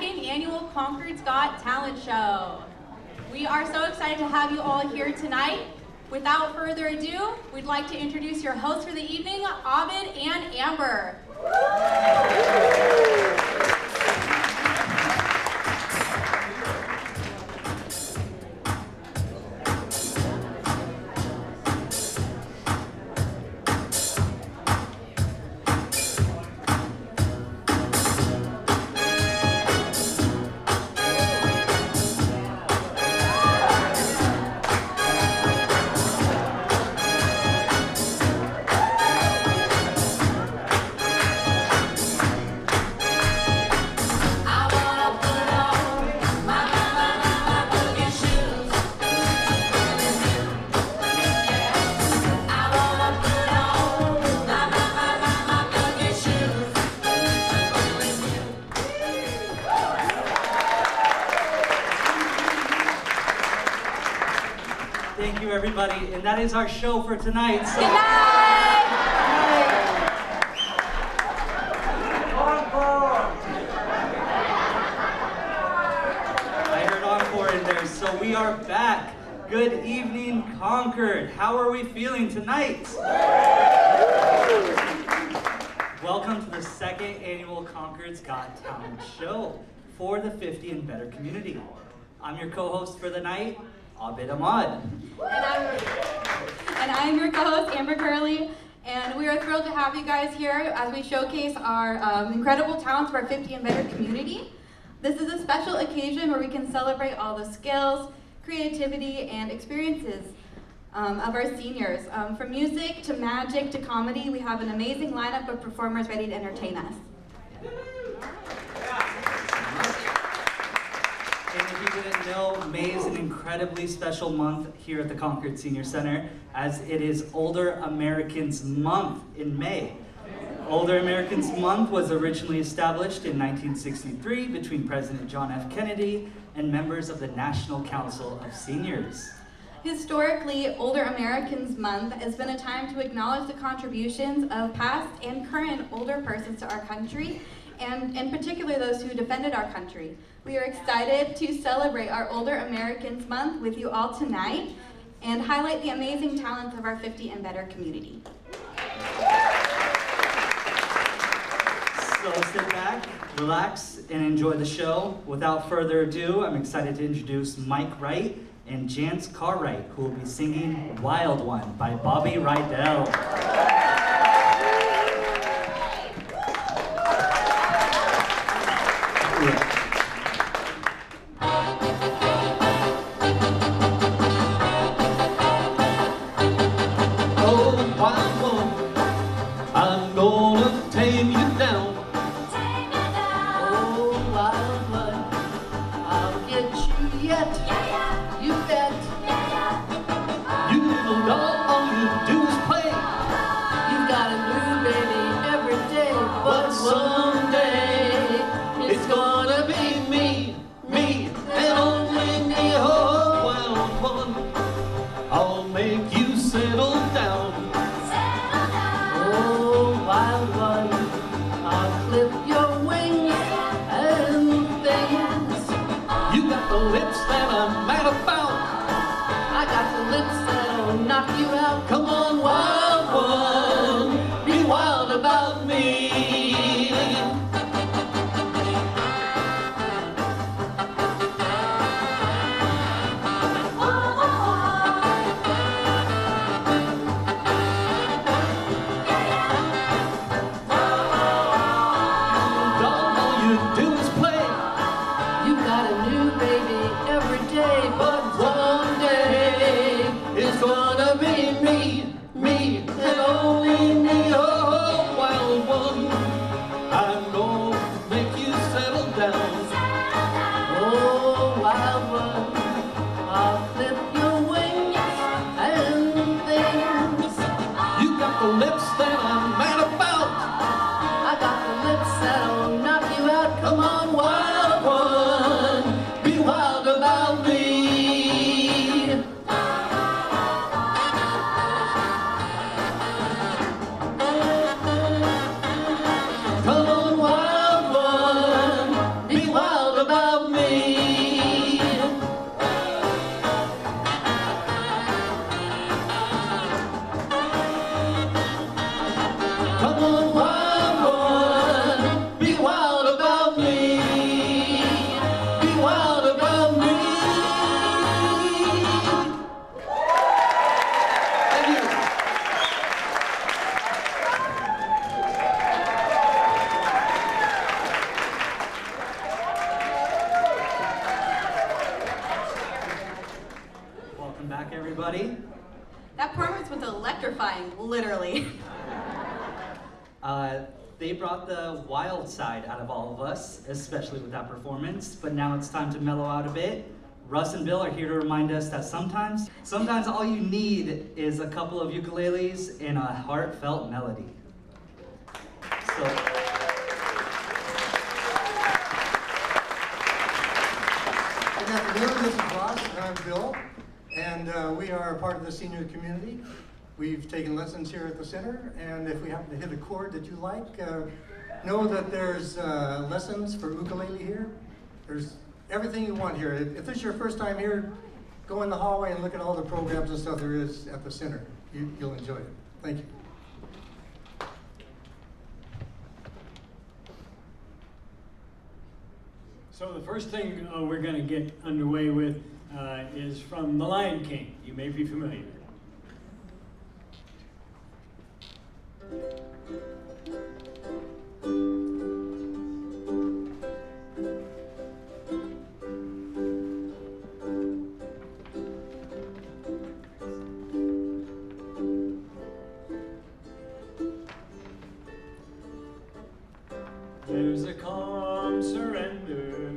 second annual Concord's Got Talent Show. We are so excited to have you all here tonight. Without further ado, we'd like to introduce your hosts for the evening, Abid and Amber. Thank you, everybody, and that is our show for tonight. So. Good night! I heard encore in there, so we are back. Good evening, Concord. How are we feeling tonight? Welcome to the second annual Concord's Got Talent Show for the 50 and better community. I'm your co-host for the night, Abid Ahmad. And I'm your co-host, Amber Curley, and we are thrilled to have you guys here as we showcase our incredible talents of our 50 and better community. This is a special occasion where we can celebrate all the skills, creativity, and experiences of our seniors. From music to magic to comedy, we have an amazing lineup of performers ready to entertain us. And if you didn't know, May is an incredibly special month here at the Concord Senior Center, as it is Older Americans Month in May. Older Americans Month was originally established in 1963 between President John F. Kennedy and members of the National Council of Seniors. Historically, Older Americans Month has been a time to acknowledge the contributions of past and current older persons to our country, and in particular those who defended our country. We are excited to celebrate our Older Americans Month with you all tonight and highlight the amazing talents of our 50 and better community. So sit back, relax, and enjoy the show. Without further ado, I'm excited to introduce Mike Wright and Jance Cartwright, who will be singing Wild One by Bobby Rydell. But one day it's gonna be me, Welcome back, everybody. That performance was electrifying, literally. They brought the wild side out of all of us, especially with that performance, but now it's time to mellow out a bit. Russ and Bill are here to remind us that sometimes all you need is a couple of ukuleles and a heartfelt melody. So, good afternoon, this is Ross and I'm Bill, and we are part of the senior community. We've taken lessons here at the center, and if we happen to hit a chord that you like, know that there's lessons for ukulele here. There's everything you want here. If this is your first time here, go in the hallway and look at all the programs and stuff there is at the center. You'll enjoy it. Thank you. So the first thing we're going to get underway with is from The Lion King. You may be familiar. There's a calm surrender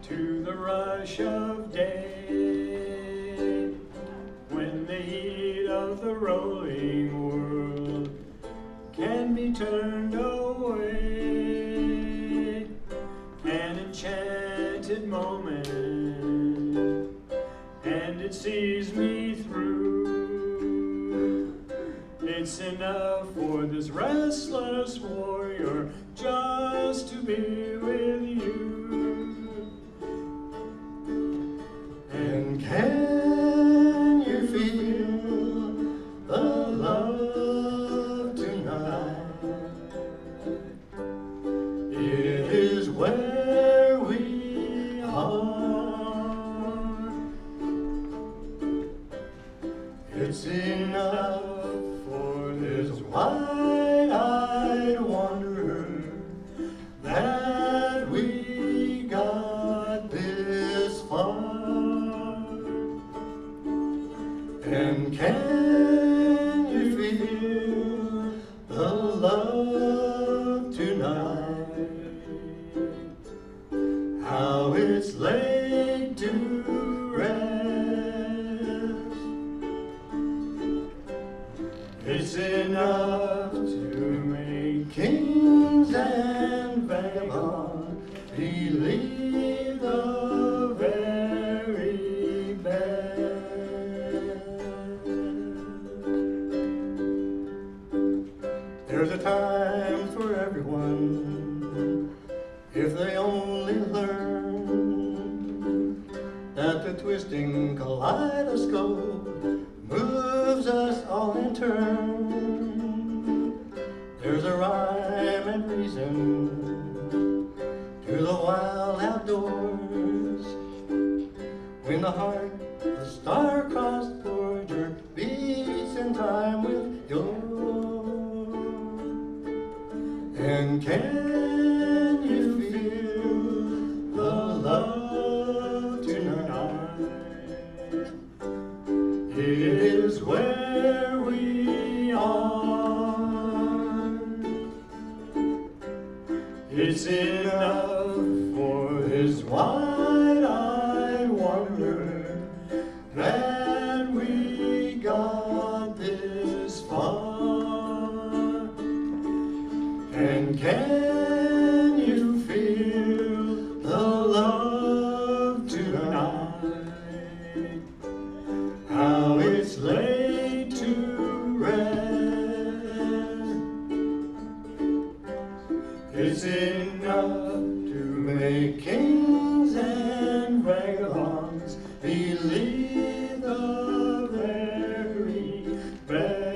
to the rush of day, when the heat of the rolling world can be turned away. An enchanted moment, and it sees me through. It's enough for this restless warrior just to be with you. And can you feel the love tonight? It is where we are. It's enough for this wide-eyed wanderer that we got this far. And can you feel the love tonight? How it's laid to rest. It's enough to make kings and vagabonds believe the very best. There's a time for everyone, if they only learn that the twisting kaleidoscope moves us all in turn. There's a rhyme and reason to the wild outdoors, when the heart, the star-crossed border, beats in time with yours. And can you feel the love tonight? It is where we are. It's enough for this wide-eyed wonder that we got this far. And can you feel the love tonight? How it's laid to rest. It's enough to make kings and vagabonds believe the very best.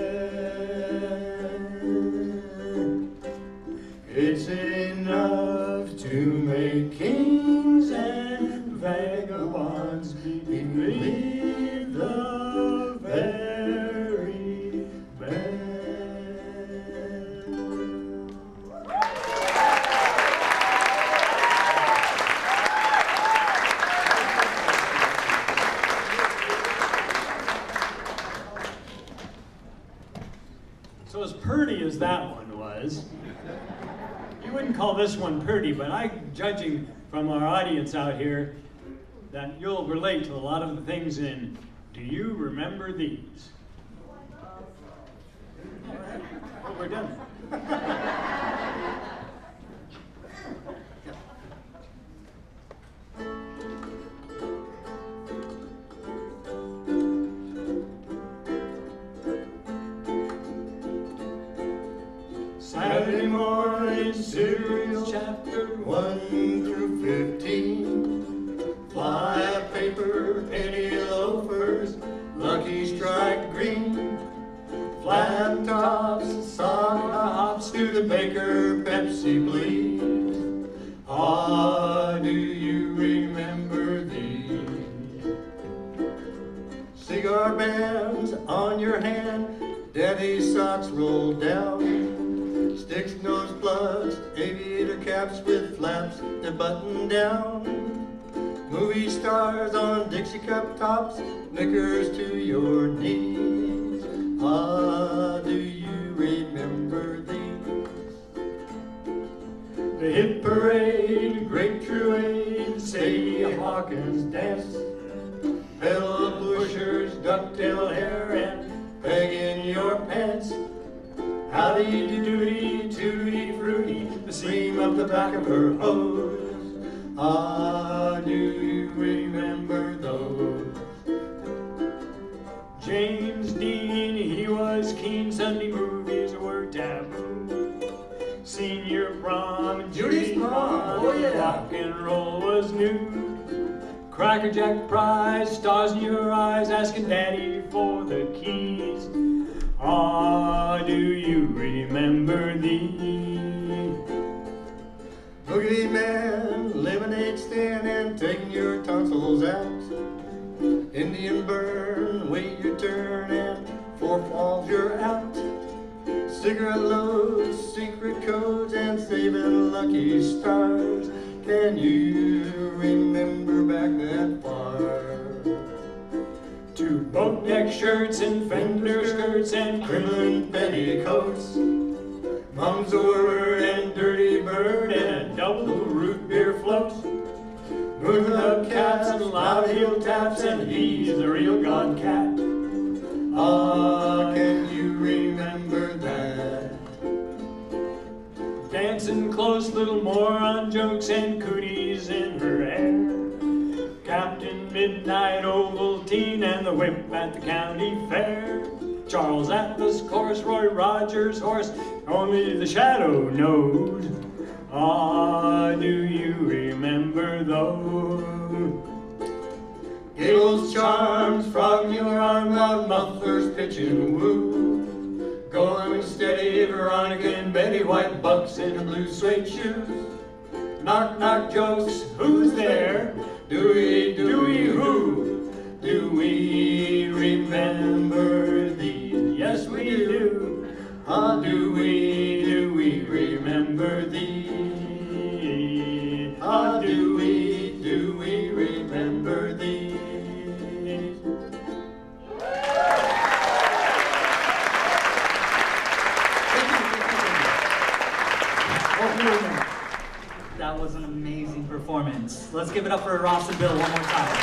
It's enough to make kings and vagabonds believe the very best. as that one was. You wouldn't call this one pretty, but I'm judging from our audience out here that you'll relate to a lot of the things in Do You Remember These? Well, we're done. Saturday morning cereal, chapter 1 through 15. Fly paper, penny loafers, Lucky Strike green. Flat tops, soda hops, Studebaker, Pepsi bleed. Ah, do you remember these? Cigar bands on your hand, daddy's socks rolled down. Sticks, nose plugs, aviator caps with flaps that button down. Movie stars on Dixie cup tops, knickers to your knees. Ah, do you remember these? The hit parade, great truade, Sadie Hawkins dance. Bell bushers, ducktail hair, and peg in your pants. Howdy doody, tooty fruity, the seam of the back of her hose. Ah, do you remember those? James Dean, he was keen, Sunday movies were taboo. Senior prom and Judy's mom, oh yeah, rock and roll was new. Cracker Jack prize, stars in your eyes, asking daddy for the keys. Ah, do you remember these? Boogie man, lemonade stand, and taking your tonsils out. Indian burn, wait your turn, and 4 falls you're out. Cigarette loads, secret codes, and saving lucky stars. Can you remember back that far? To boat neck shirts and fender skirts and crinoline petticoats. Mom's a word and dirty bird and a double root beer float. Moon up cats and loud heel taps, and he's the real god cat. Ah, can you remember that? Dancing close, little moron jokes and cooties in her hair. Captain Midnight Ovaltine and the whip at the county fair. Charles Atlas course, Roy Rogers horse, only the shadow knows. Ah, do you remember those? Gables, charms, frog in your arm, loud mufflers, pitch and woo. Going steady, Veronica and Betty, white bucks in her blue suede shoes. Knock, knock jokes, who's there? Dewey, Dewey, who? Do we remember these? Yes, we do. Ah, do we remember these? Ah, do we remember these? That was an amazing performance. Let's give it up for Ross and Bill one more time.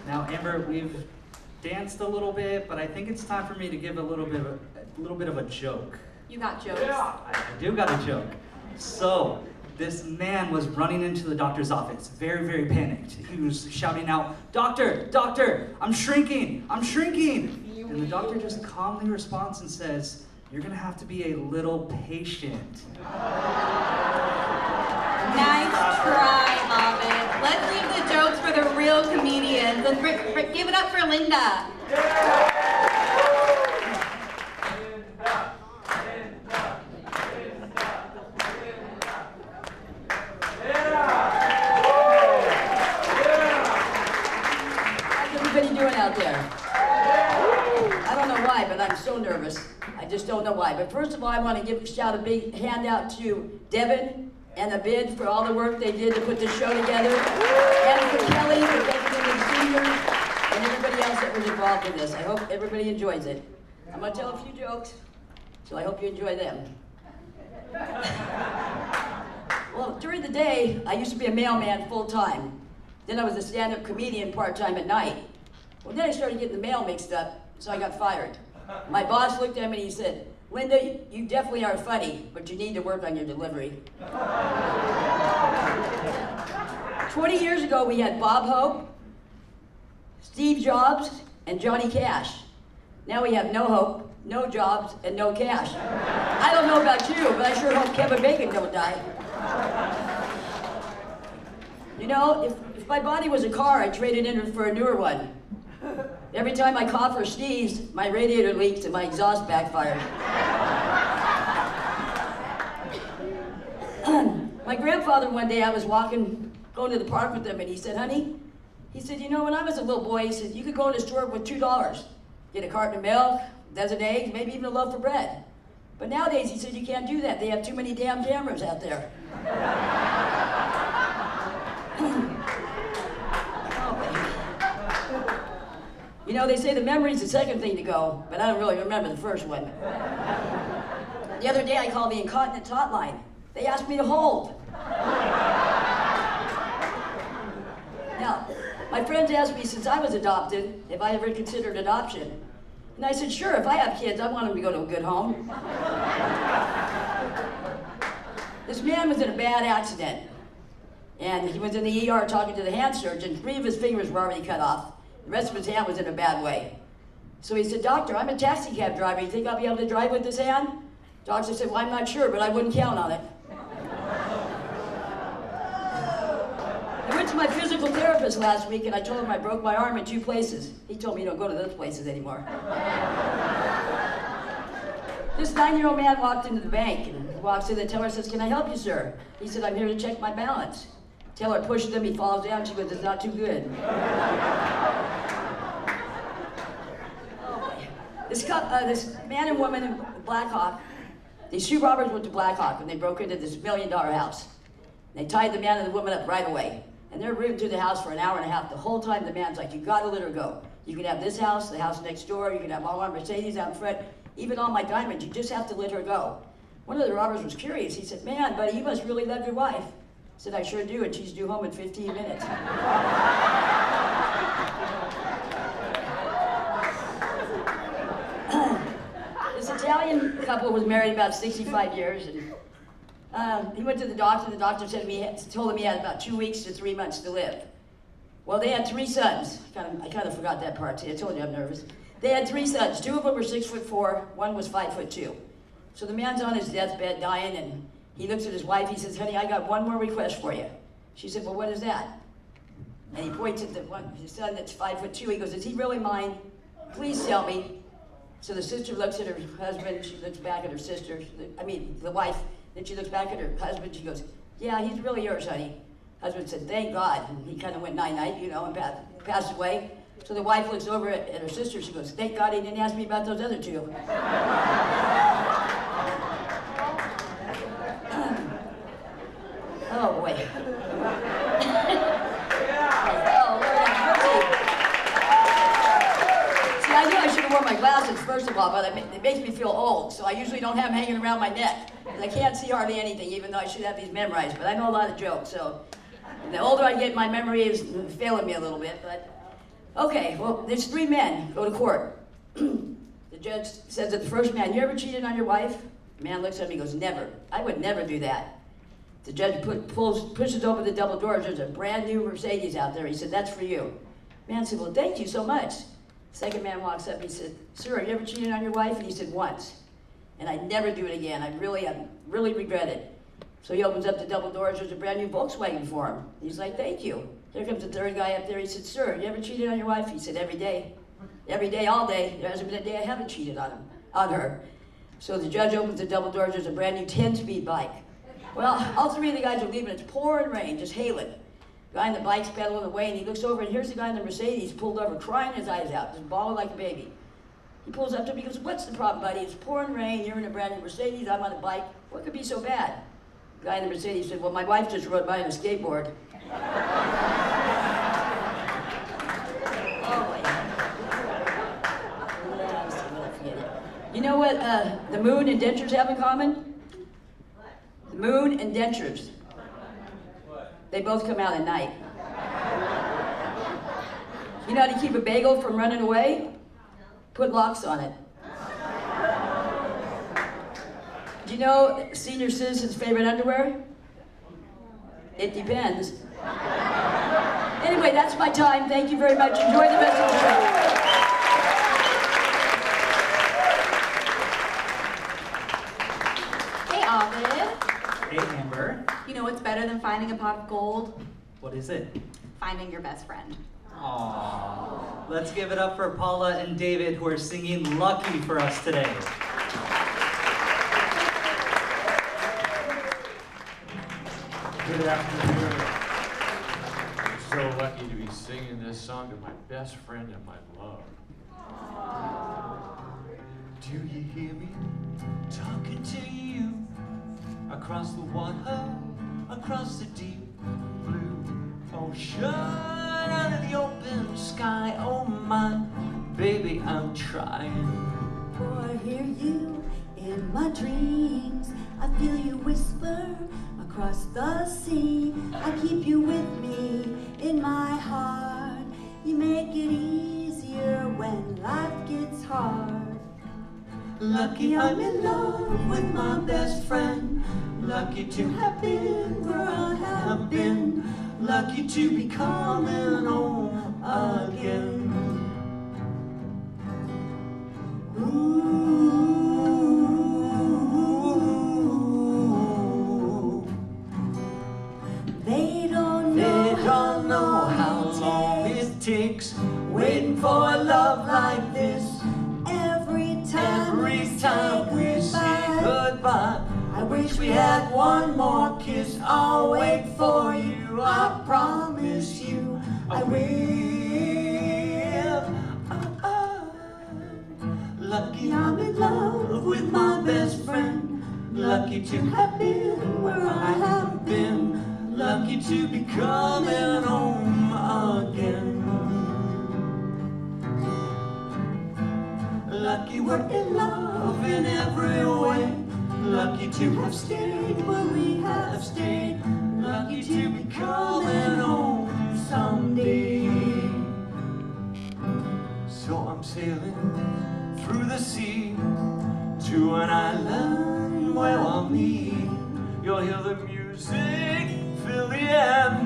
Now, Amber, we've danced a little bit, but I think it's time for me to give a little bit of a joke. You got jokes. I do got a joke. So, this man was running into the doctor's office, very, very panicked. He was shouting out, "Doctor, doctor, I'm shrinking, I'm shrinking." And the doctor just calmly responds and says, "You're gonna have to be a little patient." Nice try, Ovid. Let's leave the jokes for the real comedians. Let's give it up for Linda. How's everybody doing out there? I don't know why, but I'm so nervous. I just don't know why. But first of all, I want to shout a big hand out to Devin and Abid for all the work they did to put this show together. And for Kelly for taking in the seniors and everybody everybody else that was involved in this. I hope everybody enjoys it. I'm going to tell a few jokes, so I hope you enjoy them. Well, during the day, I used to be a mailman full-time. Then I was a stand-up comedian part-time at night. Well, then I started getting the mail mixed up, so I got fired. My boss looked at me and he said, "Linda, you definitely are funny, but you need to work on your delivery." 20 years ago, we had Bob Hope, Steve Jobs, and Johnny Cash. Now we have no Hope, no Jobs, and no Cash. I don't know about you, but I sure hope Kevin Bacon don't die. You know, if my body was a car, I'd trade it in for a newer one. Every time I cough or sneeze, my radiator leaks and my exhaust backfires. My grandfather, one day, I was going to the park with him, and he said, "Honey," he said, "you know, when I was a little boy," he said, "you could go in the store with $2, get a carton of milk, a dozen eggs, maybe even a loaf of bread. But nowadays," he said, "you can't do that. They have too many damn cameras out there." You know, they say the memory's the second thing to go, but I don't really remember the first one. The other day I called the incontinence hotline. They asked me to hold. Now, my friends asked me since I was adopted if I ever considered adoption. And I said, sure, if I have kids, I want them to go to a good home. This man was in a bad accident. And he was in the ER talking to the hand surgeon. 3 of his fingers were already cut off. The rest of his hand was in a bad way. So he said, "Doctor, I'm a taxi cab driver. You think I'll be able to drive with this hand?" Doctor said, "Well, I'm not sure, but I wouldn't count on it." I went to my physical therapist last week and I told him I broke my arm in 2 places. He told me, "You don't go to those places anymore." This 9-year-old man walked into the bank and walks in. The teller says, "Can I help you, sir?" He said, "I'm here to check my balance." Teller pushes him, he falls down. She goes, "It's not too good." This man and woman in Black Hawk, these 2 robbers went to Black Hawk and they broke into this $1 million house. They tied the man and the woman up right away. And they're rooting through the house for an hour and a half. The whole time the man's like, "You gotta let her go. You can have this house, the house next door, you can have all my Mercedes out in front, even all my diamonds, you just have to let her go." One of the robbers was curious. He said, "Man, buddy, you must really love your wife." I said, "I sure do, and she's due home in 15 minutes. This Italian couple was married about 65 years, and he went to the doctor. The doctor told him he had about 2 weeks to 3 months to live. Well, they had 3 sons. I kind of forgot that part. I told you I'm nervous. They had 3 sons. 2 of them were 6'4", 1 was 5'2". So the man's on his deathbed dying, and he looks at his wife. He says, "Honey, I got one more request for you." She said, "Well, what is that?" And he points at his son that's 5'2". He goes, "Does he really mind? Please tell me." So the sister looks at her husband. She looks back at her sister. The wife. Then she looks back at her husband. She goes, "Yeah, he's really yours, honey." Husband said, "Thank God." And he kind of went night-night, you know, and passed away. So the wife looks over at her sister. She goes, "Thank God he didn't ask me about those other 2. Oh, boy. Oh, Lord have mercy. See, I knew I should have worn my glasses, first of all, but it makes me feel old, so I usually don't have them hanging around my neck. I can't see hardly anything, even though I should have these memorized, but I know a lot of jokes, so the older I get, my memory is failing me a little bit, but okay, well, there's 3 men go to court. The judge says to the first man, "You ever cheated on your wife?" The man looks at me and goes, "Never. I would never do that." The judge pushes open the double doors. There's a brand new Mercedes out there. He said, "That's for you." The man said, "Well, thank you so much." Second man walks up. He said, "Sir, have you ever cheated on your wife?" And he said, "Once. And I'd never do it again. I really regret it." So he opens up the double doors. There's a brand new Volkswagen for him. He's like, "Thank you." Here comes the third guy up there. He said, "Sir, you ever cheated on your wife?" He said, "Every day. Every day, all day. There hasn't been a day I haven't cheated on her." So the judge opens the double doors. There's a brand new 10-speed bike. Well, all 3 of the guys are leaving. It's pouring rain, just hailing. The guy in the bike's pedaling away, and he looks over, and here's the guy in the Mercedes pulled over, crying his eyes out, just bawling like a baby. He pulls up to him, he goes, "What's the problem, buddy? It's pouring rain, you're in a brand new Mercedes, I'm on a bike. What could be so bad?" The guy in the Mercedes said, "Well, my wife just rode by on a skateboard." Oh, boy. know what the moon and dentures have in common? The moon and dentures. They both come out at night. You know how to keep a bagel from running away? Put locks on it. Do you know senior citizens' favorite underwear? It depends. Anyway, that's my time. Thank you very much. Enjoy the rest of the show. Hey, Ovid. Hey, Amber. You know what's better than finding a pot of gold? What is it? Finding your best friend. Aww. Let's give it up for Paula and David, who are singing Lucky for us today. Good afternoon. I'm so lucky to be singing this song to my best friend and my love. Do you hear me talking to you? Across the water, across the deep blue ocean, under the open sky. Oh my baby, I'm trying. Oh, I hear you in my dreams. I feel you whisper across the sea. I keep you with me in my heart. You make it easier when life gets hard. Lucky I'm in love with my best friend. Lucky to have been where I have been. Lucky to be coming home again. Ooh. They don't know how long it takes waiting for a love like this. Every time we say goodbye, I wish we had one more kiss. I'll wait for you, I promise you I will. Lucky I'm in love with my best friend. Lucky to have been where I have been. Lucky to be coming home again. Lucky we're in love in every way. Lucky to have stayed where we have stayed. Lucky to be coming home someday. So I'm sailing through the sea to an island where I'll meet. You'll hear the music fill the air.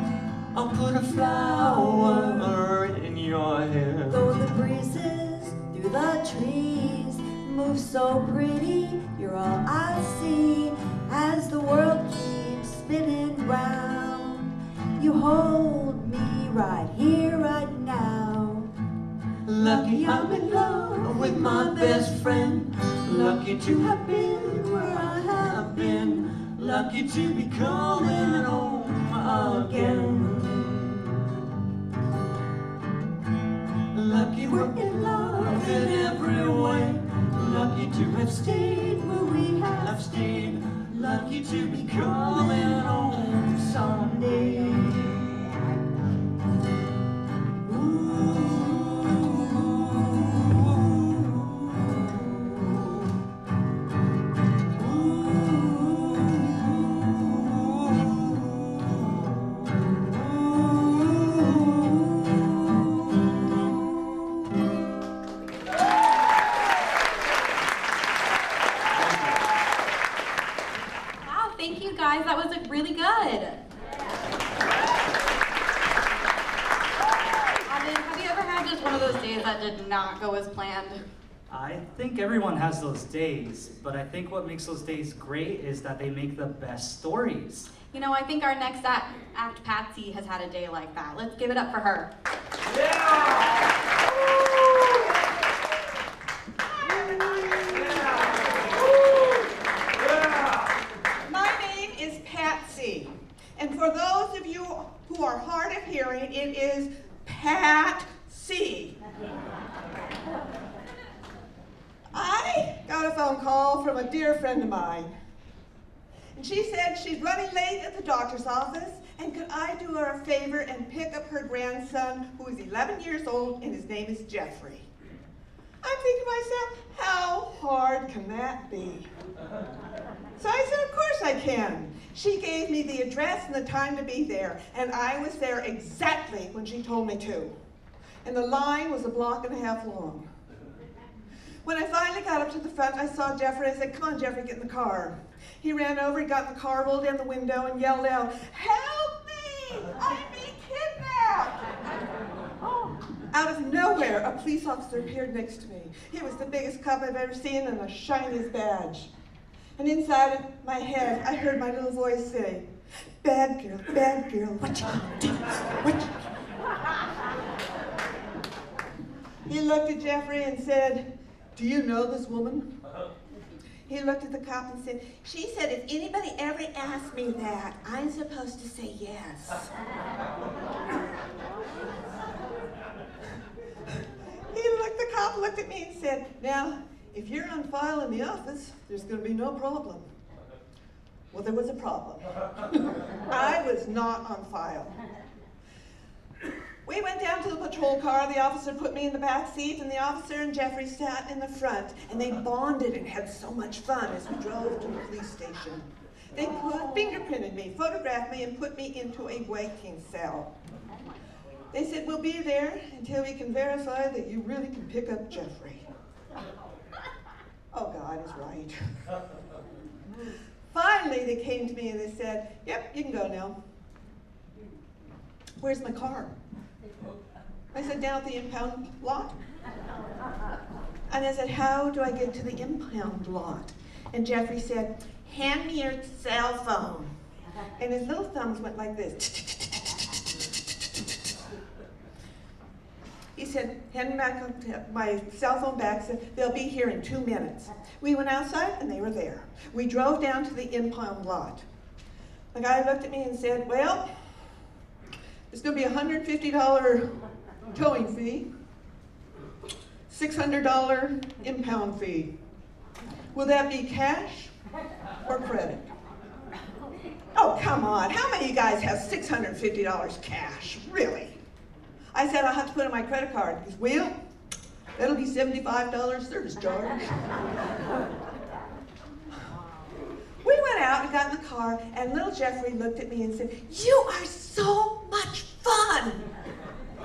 I'll put a flower in your hair. Though the breezes through the trees move so pretty, you're all I see as the world keeps spinning round. You hold me right here, right now. Lucky I'm in love with my best friend. Lucky to have been where I have been. Lucky to be coming home again. Lucky we're in love in every way. Lucky to have stayed where we have stayed. Lucky to be coming home someday. Thank you guys, that was really good. Have you ever had just one of those days that did not go as planned? I think everyone has those days, but I think what makes those days great is that they make the best stories. You know, I think our next act, Patsy, has had a day like that. Let's give it up for her. My name is Patsy, and for those of you who are hard of hearing, it is Pat-C. I got a phone call from a dear friend of mine, and she said she's running late at the doctor's office, and could I do her a favor and pick up her grandson, who is 11 years old, and his name is Jeffrey. I'm thinking to myself, how hard can that be? So I said, of course I can. She gave me the address and the time to be there, and I was there exactly when she told me to. And the line was 1.5 blocks long. When I finally got up to the front, I saw Jeffrey. I said, come on, Jeffrey, get in the car. He ran over, he got in the car, rolled down the window, and yelled out, help me! I'm being kidnapped! Out of nowhere, a police officer appeared next to me. He was the biggest cop I've ever seen and the shiniest badge. And inside of my head, I heard my little voice say, bad girl, what you gonna do? What you... He looked at Jeffrey and said, do you know this woman? He looked at the cop and said, she said if anybody ever asks me that, I'm supposed to say yes. The cop looked at me and said, now, if you're on file in the office, there's going to be no problem. Well, there was a problem. I was not on file. We went down to the patrol car. The officer put me in the back seat, and the officer and Jeffrey sat in the front, and they bonded and had so much fun as we drove to the police station. They fingerprinted me, photographed me, and put me into a waiting cell. They said, we'll be there until we can verify that you really can pick up Jeffrey. Oh, God is right. Finally, they came to me and they said, yep, you can go now. Where's my car? I said, down at the impound lot. And I said, how do I get to the impound lot? And Jeffrey said, hand me your cell phone. And his little thumbs went like this. He said, hand me back my cell phone back, said, they'll be here in 2 minutes. We went outside and they were there. We drove down to the impound lot. The guy looked at me and said, well, it's gonna be a $150 towing fee, $600 impound fee. Will that be cash or credit? Oh, come on, how many of you guys have $650 cash, really? I said, I'll have to put in my credit card. He goes, well, that'll be $75 service charge. We went out and got in the car, and little Jeffrey looked at me and said, you are so much fun.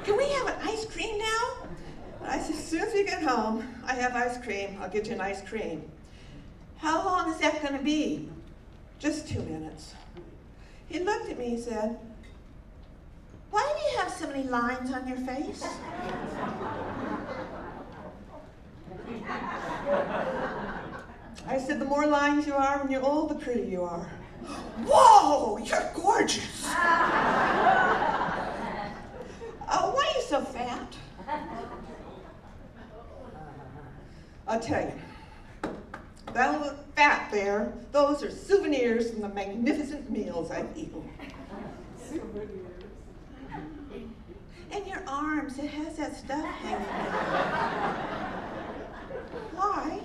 Can we have an ice cream now? And I said, as soon as we get home, I have ice cream. I'll get you an ice cream. How long is that going to be? Just 2 minutes. He looked at me and said, why do you have so many lines on your face? I said, the more lines you are when you're old, the prettier you are. Whoa, you're gorgeous. Oh, why are you so fat? I'll tell you, that little fat there, those are souvenirs from the magnificent meals I've eaten. And your arms, it has that stuff hanging out. Why?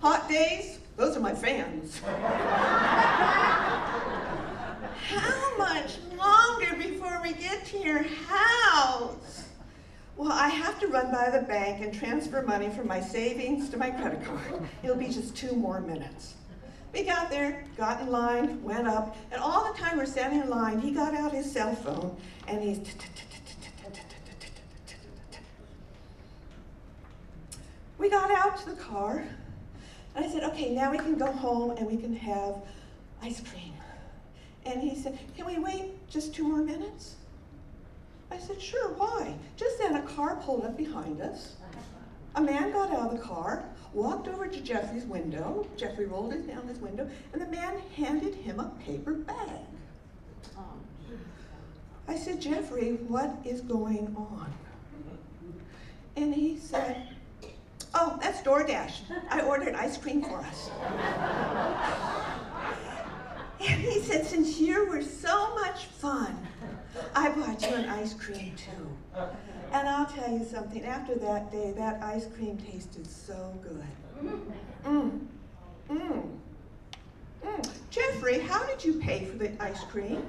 Hot days, those are my fans. How much longer before we get to your house? Well, I have to run by the bank and transfer money from my savings to my credit card. It'll be just 2 more minutes. We got there, got in line, went up, and all the time we're standing in line, he got out his cell phone, and he's We got out to the car, and I said, okay, now we can go home and we can have ice cream. And he said, can we wait just 2 more minutes? I said, sure, why? Just then a car pulled up behind us. A man got out of the car, walked over to Jeffrey's window. Jeffrey rolled it down his window, and the man handed him a paper bag. I said, Jeffrey, what is going on? And he said, oh, that's DoorDash. I ordered ice cream for us. And he said, since you were so much fun, I bought you an ice cream too. And I'll tell you something, after that day, that ice cream tasted so good. Jeffrey, how did you pay for the ice cream?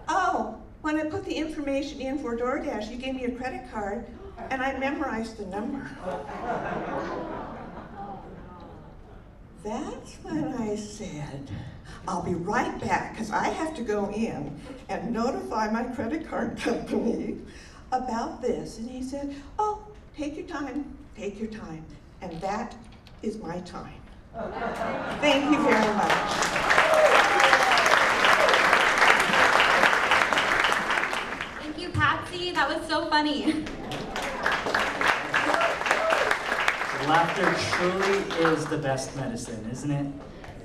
Oh, When I put the information in for DoorDash, you gave me a credit card, and I memorized the number. That's when I said, I'll be right back, because I have to go in and notify my credit card company about this. And he said, oh, take your time, take your time. And that is my time. Thank you very much. Thank you, Patsy. That was so funny. Laughter truly is the best medicine, isn't it?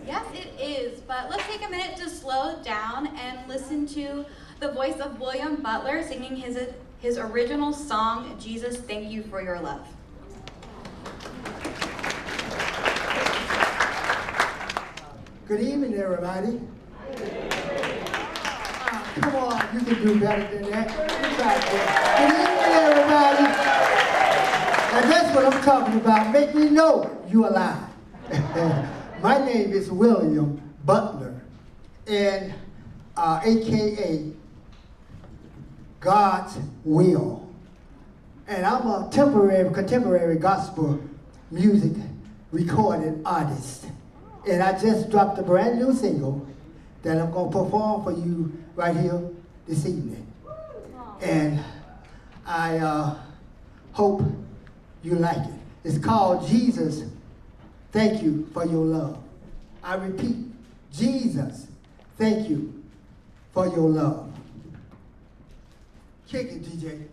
Yes, it is. But let's take a minute to slow down and listen to the voice of William Butler singing his original song, Jesus, Thank You for Your Love. Good evening, everybody. Come on, you can do better than that. Good evening, everybody. And that's what I'm talking about. Make me know you alive. My name is William Butler, and AKA God's Will. And I'm a contemporary gospel music recording artist. And I just dropped a brand new single that I'm gonna perform for you right here this evening. And I hope you like it. It's called Jesus, Thank You for Your Love. I repeat, Jesus, thank you for your love. Kick it, DJ.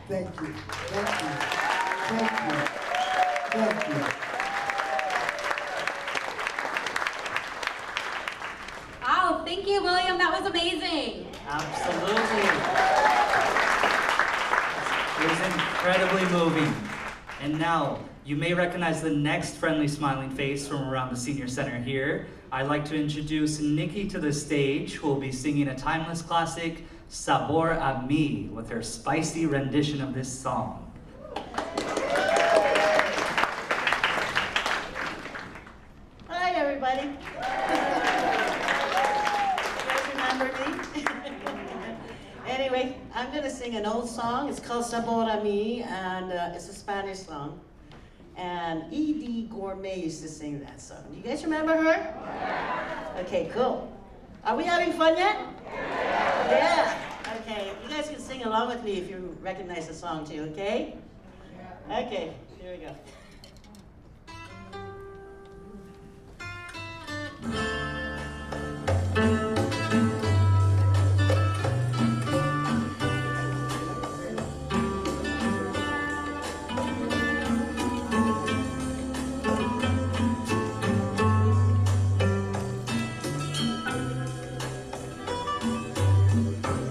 Thank you. Thank you. Thank you. Thank you. Wow, thank you, William. That was amazing. Absolutely. It was incredibly moving. And now, you may recognize the next friendly smiling face from around the Senior Center here. I'd like to introduce Nikki to the stage, who will be singing a timeless classic, Sabor a mí, with her spicy rendition of this song. Hi, everybody. You guys remember me? Anyway, I'm going to sing an old song. It's called Sabor a mí, and it's a Spanish song. And E.D. Gourmet used to sing that song. Do you guys remember her? Yeah. Okay, cool. Are we having fun yet? Yeah. Okay, you guys can sing along with me if you recognize the song too, okay? Okay, here we go.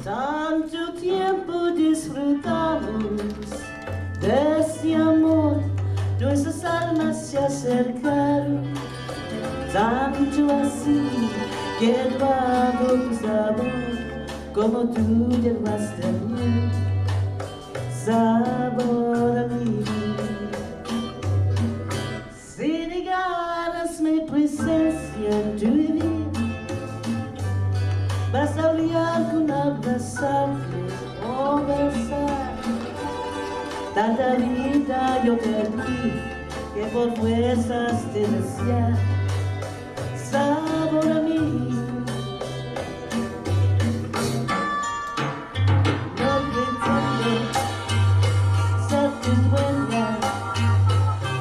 Tanto tiempo disfrutamos de este amor, nuestras almas se acercaron, tanto así que bajo tu sabor, como tú llevaste a mí, sabor a mí. Si negaras mi presencia en tu vivir, basta olvidar con abrazarte o besar. Tanta vida yo perdí que por fuerzas te decía sabor a mí. No pretendo ser tu dueña,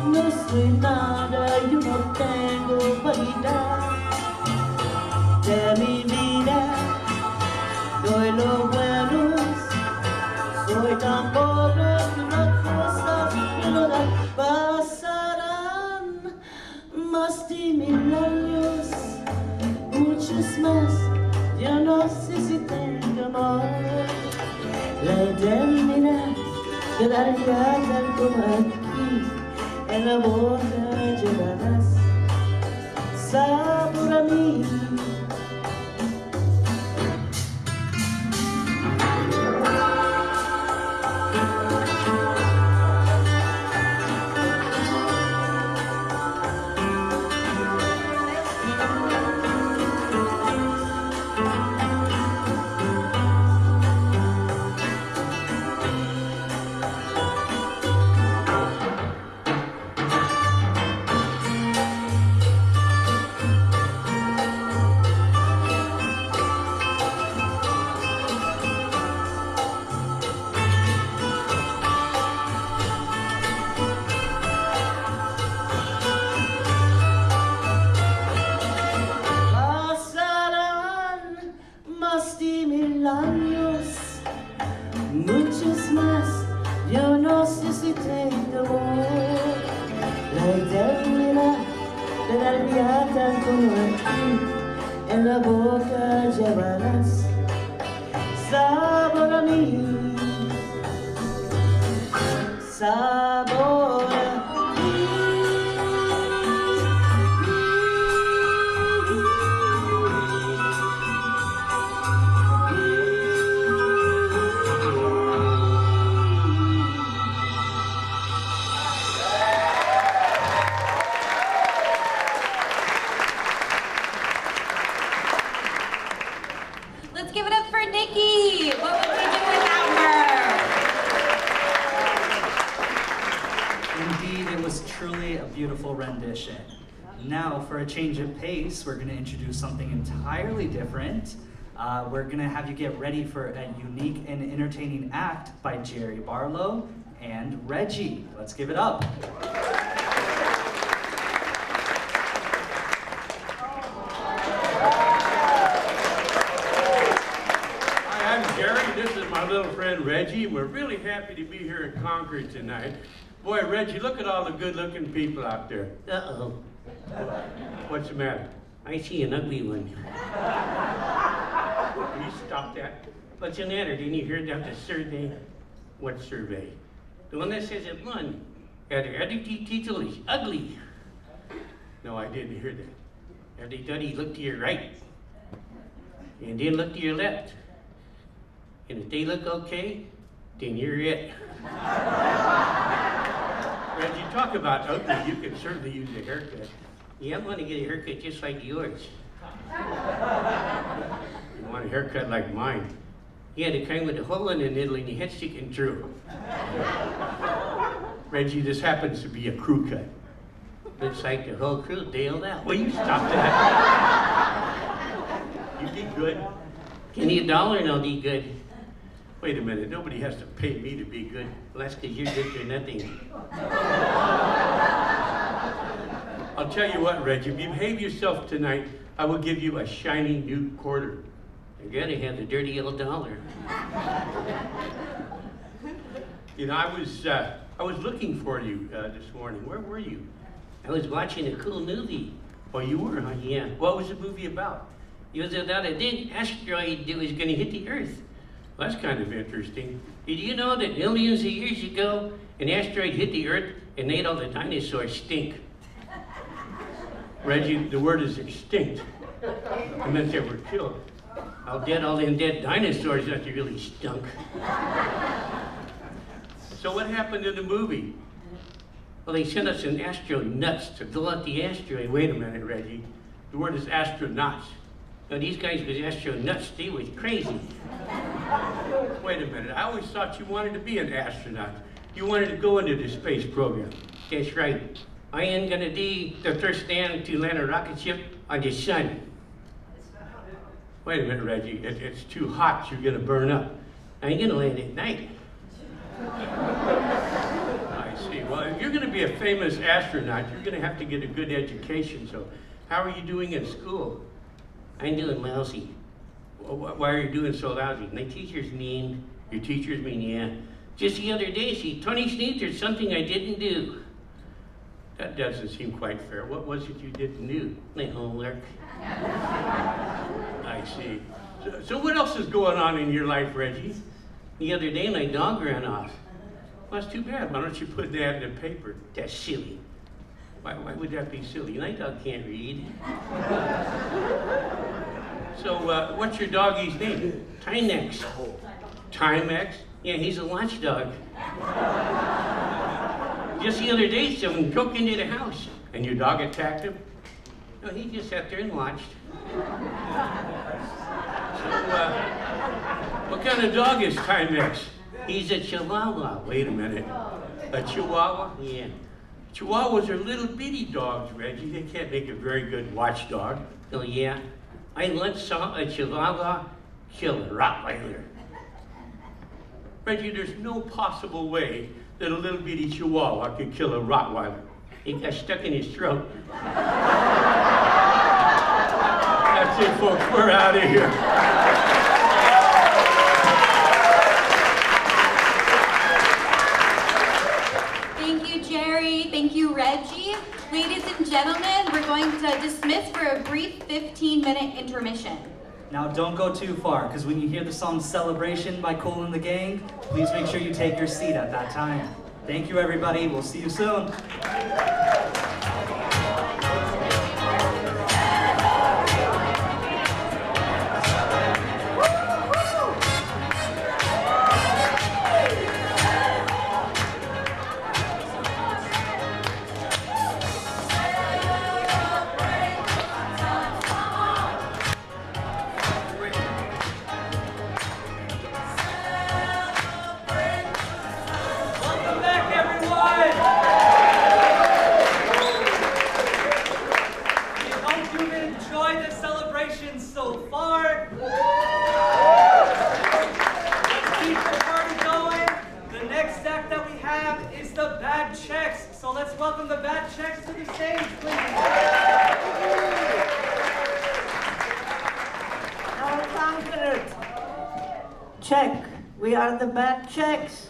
no soy nada, yo no tengo vanidad de mi vida. Doy lo bueno, soy tan pobre que las cosas me lo dan. Pasarán más de 1000 años, muchos más, yo no sé si tengo amor. La eternidad quedaría tal como aquí, en la boca llevarás sabor a mí. Muchos más, yo no sé si tengo amor. La eternidad quedaría tal como aquí, en la boca llevarás sabor a mí, sabor a mí. Let's give it up for Nikki. What would we do without her? Indeed, it was truly a beautiful rendition. Now, for a change of pace, we're going to introduce something entirely different. We're going to have you get ready for a unique and entertaining act by Jerry Barlow and Reggie. Let's give it up. Hi, I'm Jerry. This is my little friend friend Reggie, and we're really happy to be here at Concord tonight. Boy, Reggie, look at all the good-looking people out there. Uh-oh. What's the matter? I see an ugly one. Will you stop that? What's the matter? Didn't you hear about the survey? What survey? The one that says it won. Are the other people is ugly? No, I didn't hear that. Everybody look to your right. And then look to your left. And if they look okay, then you're it. Reggie, talk about ugly. You could certainly use a haircut. Yeah, I want to get a haircut just like yours. You want a haircut like mine? Yeah, the kind with the hole in the middle and your head sticking through. Reggie, this happens to be a crew cut. Looks like the whole crew bailed out. Will you stop that? You be good? Give me $1 and I'll be good. Wait a minute, nobody has to pay me to be good. Well, that's because you're good for nothing. I'll tell you what, Reggie, if you behave yourself tonight, I will give you a shiny new quarter. I gotta have the dirty old $1. You know, I was looking for you this morning. Where were you? I was watching a cool movie. Oh, you were, huh? Yeah. What was the movie about? It was about a big asteroid that was gonna hit the Earth. Well, that's kind of interesting. Did you know that millions of years ago, an asteroid hit the Earth and made all the dinosaurs stink? Reggie, the word is extinct. I meant they were killed. All them dead dinosaurs that really stunk. So what happened in the movie? Well, they sent us an astronauts to blow up the asteroid. Wait a minute, Reggie. The word is astronauts. No, these guys was astronauts. They was crazy. Wait a minute. I always thought you wanted to be an astronaut. You wanted to go into the space program. That's right. I am gonna be the first man to land a rocket ship on the sun. Wait a minute, Reggie. It's too hot. You're gonna burn up. I ain't gonna land at night. I see. Well, if you're gonna be a famous astronaut, you're gonna have to get a good education. So, how are you doing in school? I'm doing lousy. Why are you doing so lousy? My teacher's mean. Your teacher's mean, Yeah. Just the other day, she punished me for something I didn't do. That doesn't seem quite fair. What was it you didn't do? My homework. I see. So what else is going on in your life, Reggie? The other day, my dog ran off. Well, that's too bad. Why don't you put that in the paper? That's silly. Why would that be silly? My dog can't read. So, what's your doggy's name? Timex. Timex? Yeah, he's a watchdog. Just the other day, someone broke into the house. And your dog attacked him? No, he just sat there and watched. So, what kind of dog is Timex? He's a Chihuahua. Wait a minute. A Chihuahua? Yeah. Chihuahuas are little bitty dogs, Reggie. They can't make a very good watchdog. Oh, yeah. I once saw a Chihuahua kill a Rottweiler. Reggie, there's no possible way that a little bitty Chihuahua could kill a Rottweiler. It got stuck in his throat. That's it, folks. We're out of here. Thank you, Jerry. Thank you, Reggie. Ladies and gentlemen, we're going to dismiss for a brief 15-minute intermission. Now don't go too far, because when you hear the song Celebration by Cole and the Gang, please make sure you take your seat at that time. Thank you, everybody. We'll see you soon. Welcome back, everyone! We hope you've enjoyed the celebration so far. Let's keep the party going. The next act that we have is the Bad Checks. So let's welcome the Bad Checks to the stage, please. Now, Concord. Check. We are the Bad Checks.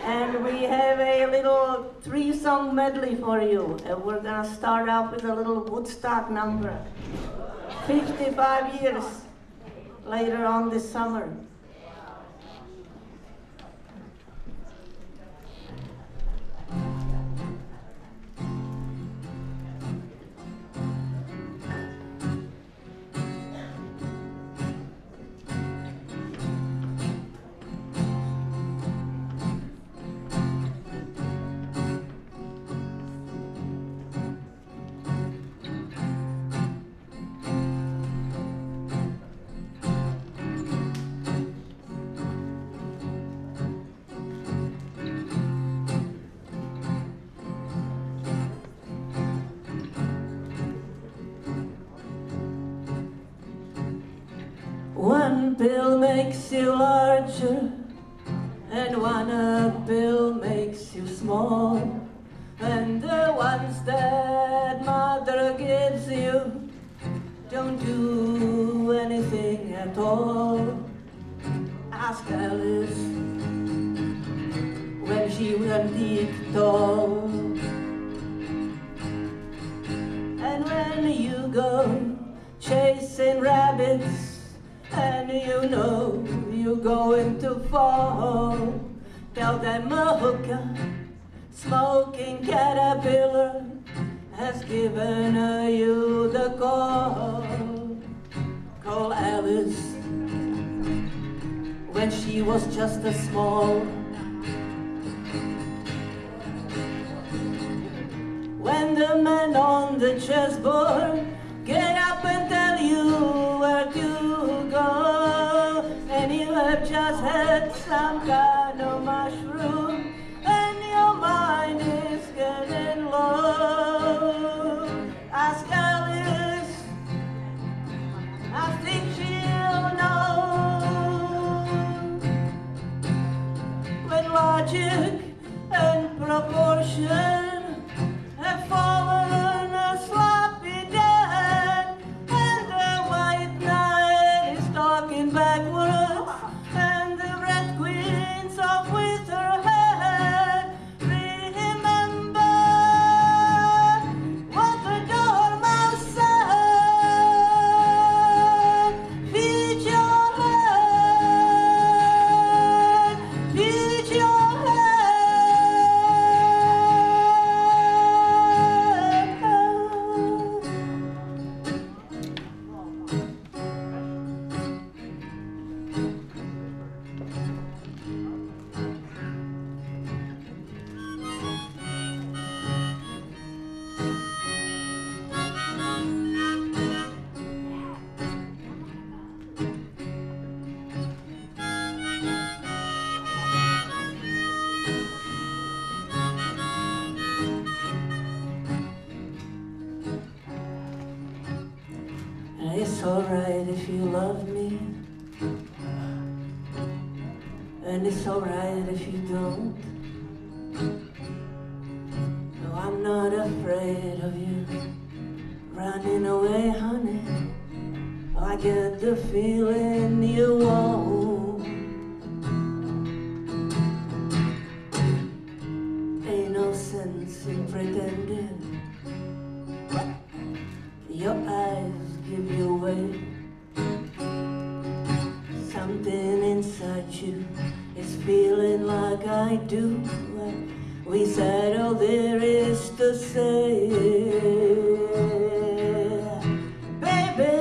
And we have a little 3-song medley for you. And we're gonna start out with a little Woodstock number. 55 years later on this summer. One pill makes you larger, and one pill makes you small. And the ones that mother gives you don't do anything at all. Ask Alice when she went deep tall. And when you go chasing rabbits, and you know you're going to fall, tell them a hookah, smoking caterpillar has given you the call. Call Alice when she was just a small. When the man on the chessboard get up and tell you where to go, and you have just had some kind of mushroom, and your mind is getting low. Ask Alice, I think she'll know. When logic and proportion have fallen a sloppy dead, and the white knight is talking backwards, and the red queen's off with her head. Remember what the dormouse said. Feed your head, feed your head. It's alright if you love me, and it's alright if you don't. No, I'm not afraid of you running away, honey. I get the feeling you won't. Ain't no sense in pretending. Your eyes give you away. Something inside you is feeling like I do. We said all there is to say. Baby,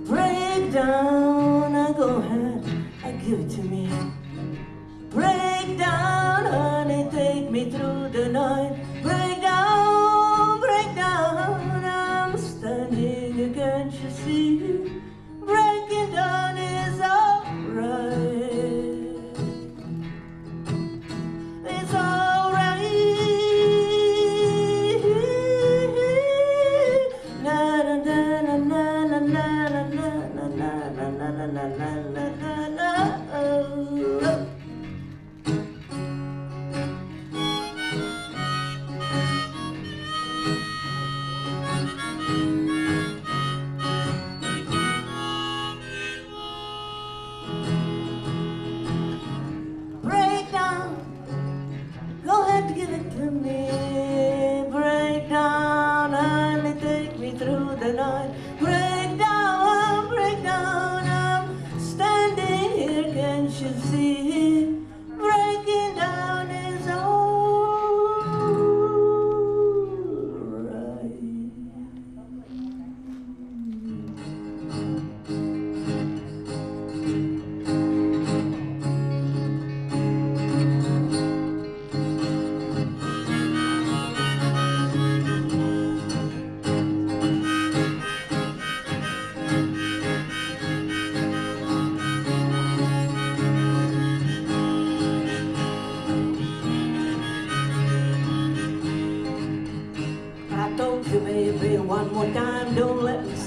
break down, go ahead, give it to me. Break down, honey, take me through the night. Break down, I'm standing here, can't you see? Breaking down is alright. It's alright. Na na na na na na na na na na na na na na na.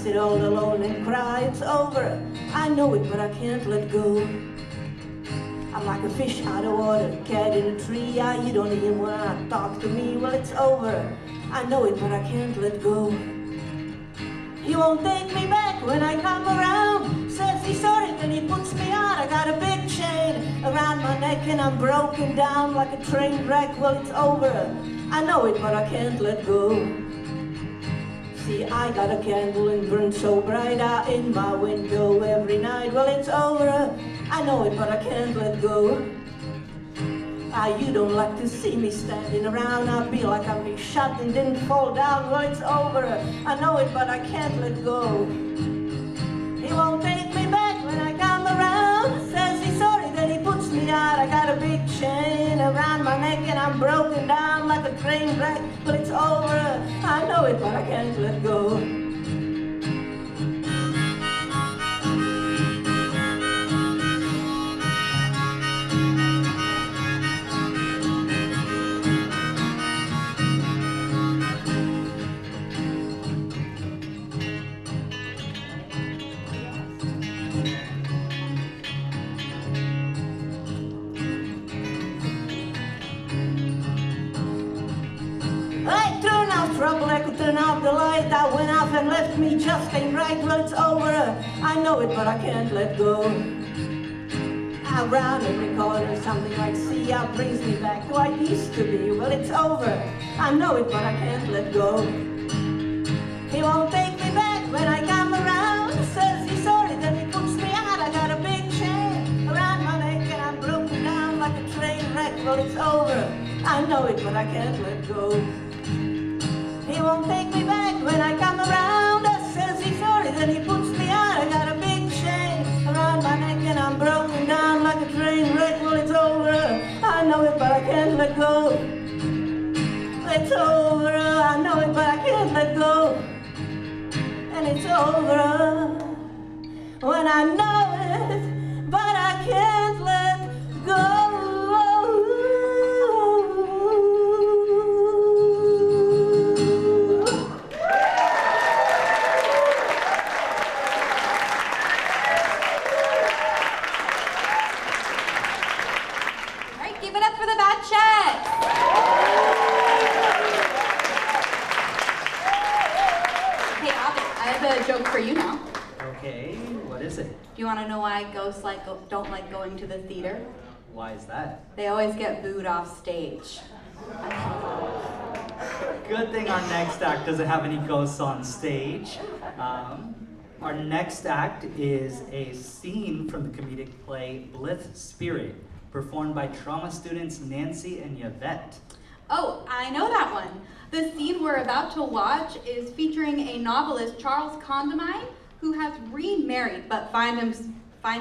sit all alone and cry. It's over, I know it, but I can't let go. I'm like a fish out of water, cat in a tree. You don't even wanna talk to me. Well, it's over, I know it, but I can't let go. He won't take me back when I come around. Says he's sorry, then he puts me out. I got a big chain around my neck and I'm broken down like a train wreck. Well, it's over, I know it, but I can't let go. See, I got a candle and burn so bright out in my window every night. Well, it's over, I know it, but I can't let go. You don't like to see me standing around. I feel like I'm being shot and didn't fall down. Well, it's over, I know it, but I can't let go. He won't take me back when I come around. Says he's sorry, then he puts me out. I got a big chain around my neck and I'm broken down like a train wreck. Well, it's over, I know it, but I can't let go. Trouble, I could turn out the light. I went off and left me just ain't right. Well, it's over, I know it, but I can't let go. Around every corner, something like sea out brings me back to what I used to be. Well, it's over, I know it, but I can't let go. He won't take me back when I come around. Says he's sorry, then he puts me out. I got a big chain around my neck and I'm broken down like a train wreck. Well, it's over, I know it, but I can't let go. He won't take me back when I come around. Says he's sorry, then he puts me out. I got a big chain around my neck and I'm broken down like a train wreck. Well, it's over, I know it, but I can't let go. It's over, I know it, but I can't let go. And it's over when I know it, but I can't let go. Joke for you now. Okay, what is it? Do you want to know why ghosts don't like going to the theater? Why is that? They always get booed off stage. Good thing our next act doesn't have any ghosts on stage. Our next act is a scene from the comedic play Blith Spirit, performed by trauma students Nancy and Yvette. Oh, I know that one. The scene we're about to watch is featuring a novelist, Charles Condamine, who has remarried but finds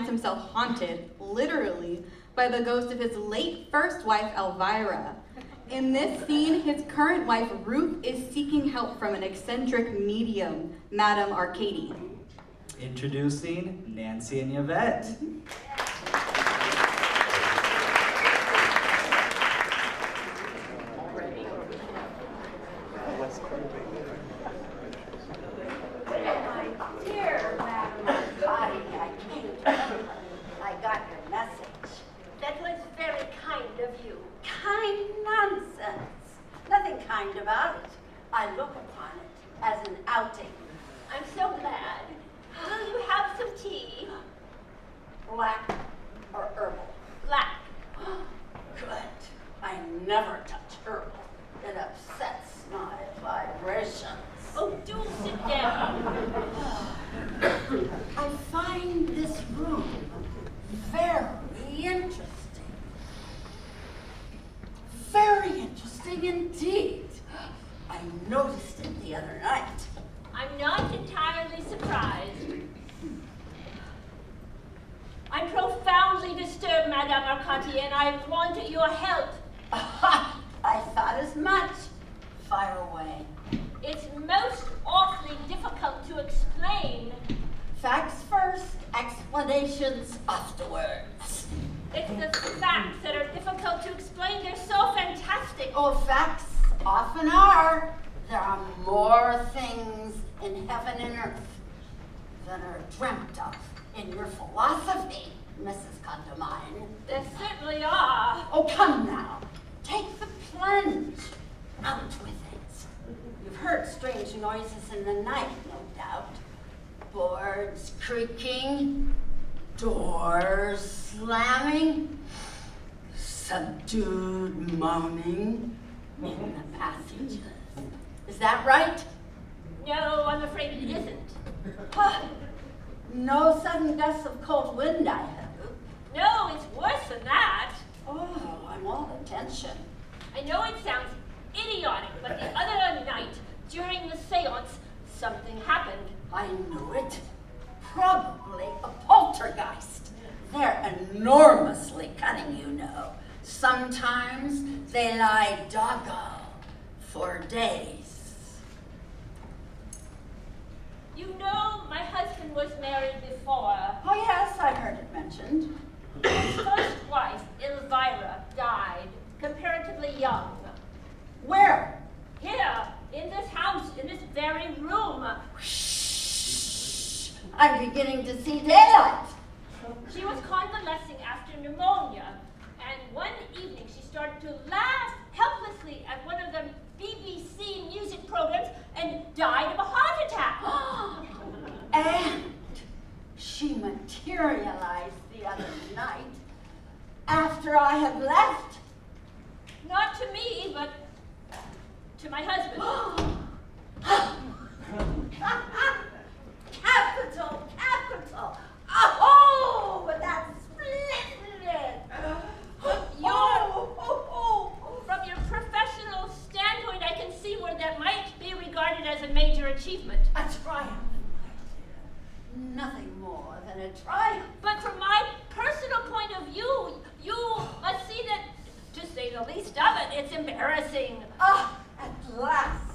himself haunted, literally, by the ghost of his late first wife, Elvira. In this scene, his current wife, Ruth, is seeking help from an eccentric medium, Madame Arcady. Introducing Nancy and Yvette. About it. I look upon it as an outing. I'm so glad. Will you have some tea? Black or herbal? Black. Good. I never touch herbal. It upsets my vibrations. Oh, do sit down. I find this room very interesting. Very interesting indeed. I noticed it the other night. I'm not entirely surprised. I'm profoundly disturbed, Madame Arcady, and I want your help. I thought as much. Fire away. It's most awfully difficult to explain. Facts first, explanations afterwards. It's the facts that are difficult to explain. They're so fantastic. Oh, facts often are. There are more things in heaven and earth than are dreamt of in your philosophy, Mrs. Condamine. There certainly are. Oh, come now. Take the plunge. Out with it. You've heard strange noises in the night, no doubt. Boards creaking, doors slamming, subdued moaning in the passages. Is that right? No, I'm afraid it isn't. No sudden gusts of cold wind, I hope. No, it's worse than that. Oh, I'm all attention. I know it sounds idiotic, but the other night, during the seance, something happened. I knew it. Probably a poltergeist. They're enormously cunning, you know. Sometimes they lie doggo for days. You know, my husband was married before. Oh yes, I heard it mentioned. His first wife, Elvira, died comparatively young. Where? Here, in this house, in this very room. Shh. I'm beginning to see daylight. She was convalescing after pneumonia, and one evening she started to laugh helplessly at one of the BBC music programs and died of a heart attack. And she materialized the other night after I had left. Not to me, but to my husband. Capital, capital. Oh, that's splendid. From your professional standpoint, I can see where that might be regarded as a major achievement. A triumph. Nothing more than a triumph. But from my personal point of view, you must see that, to say the least of it, it's embarrassing. Ah, at last,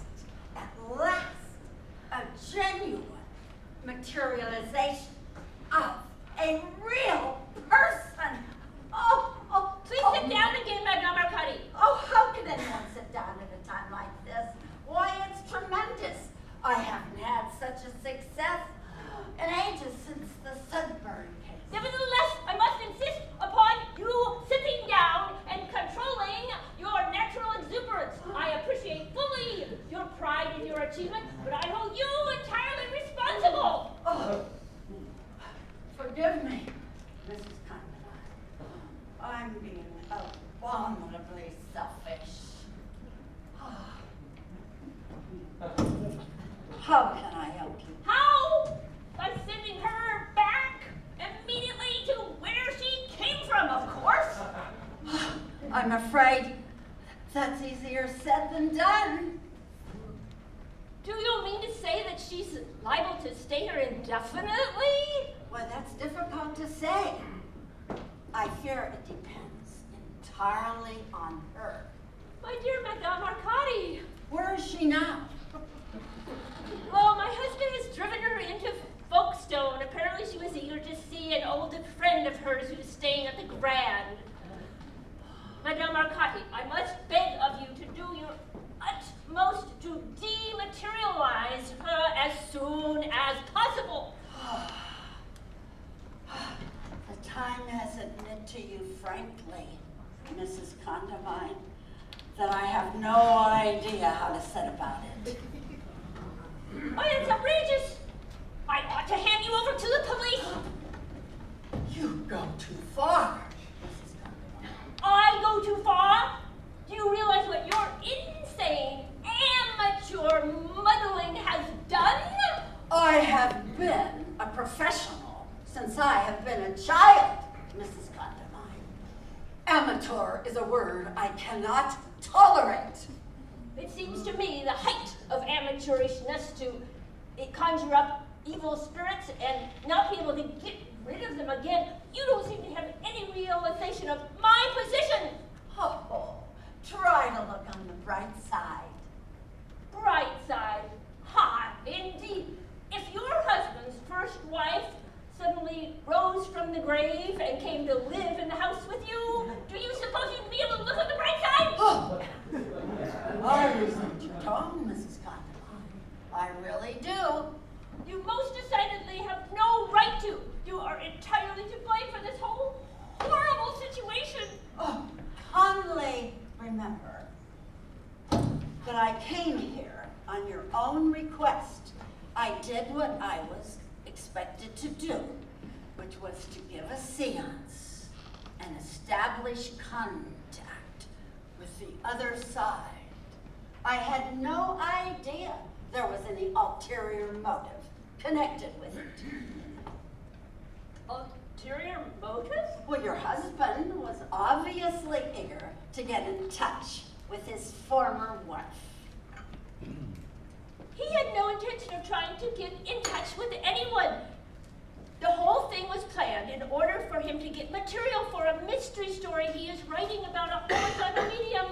a genuine materialization of a real person. Please sit down again, Madame Arcadi. Oh, how can anyone sit down at a time like this? Why, it's tremendous. I haven't had such a success in ages since the Sudbury case. Nevertheless, I must insist upon you sitting down and controlling your natural exuberance. I appreciate fully your pride in your achievement, but I hold you entirely responsible. Oh, forgive me, Mrs. Condamine. I'm being abominably selfish. How can I help you? How? By sending her back immediately to where she came from, of course. I'm afraid that's easier said than done. Do you mean to say that she's liable to stay here indefinitely? Well, that's difficult to say. I fear it depends entirely on her. My dear Madame Arcadi. Where is she now? Well, my husband has driven her into Folkestone. Apparently she was eager to see an old friend of hers who was staying at the Grand. Madame Arcadi, I must beg of you to do your utmost to dematerialize her as soon as possible. The time has admitted to you frankly, Mrs. Condamine, that I have no idea how to set about it. Oh, it's outrageous! I ought to hand you over to the police. You go too far, Mrs. Condamine. I go too far? Do you realize what your insane, amateur muddling has done? I have been a professional since I have been a child, Mrs. Condamine. Amateur is a word I cannot tolerate. It seems to me the height of amateurishness to conjure up evil spirits and not be able to get rid of them again. You don't seem to have any realization of my position. Oh, try to look on the bright side. Bright side? Ha, indeed. If your husband's first wife suddenly rose from the grave and came to live in the house with you, do you suppose you'd be able to look on the bright side? Oh, I resent your tone, Mrs. Condamine. I really do. You most decidedly have remember that I came here on your own request. I did what I was expected to do, which was to give a seance and establish contact with the other side. I had no idea there was any ulterior motive connected with it. Ulterior motive? Well, your husband was obviously eager to get in touch with his former wife. He had no intention of trying to get in touch with anyone. The whole thing was planned in order for him to get material for a mystery story he is writing about a homicidal medium.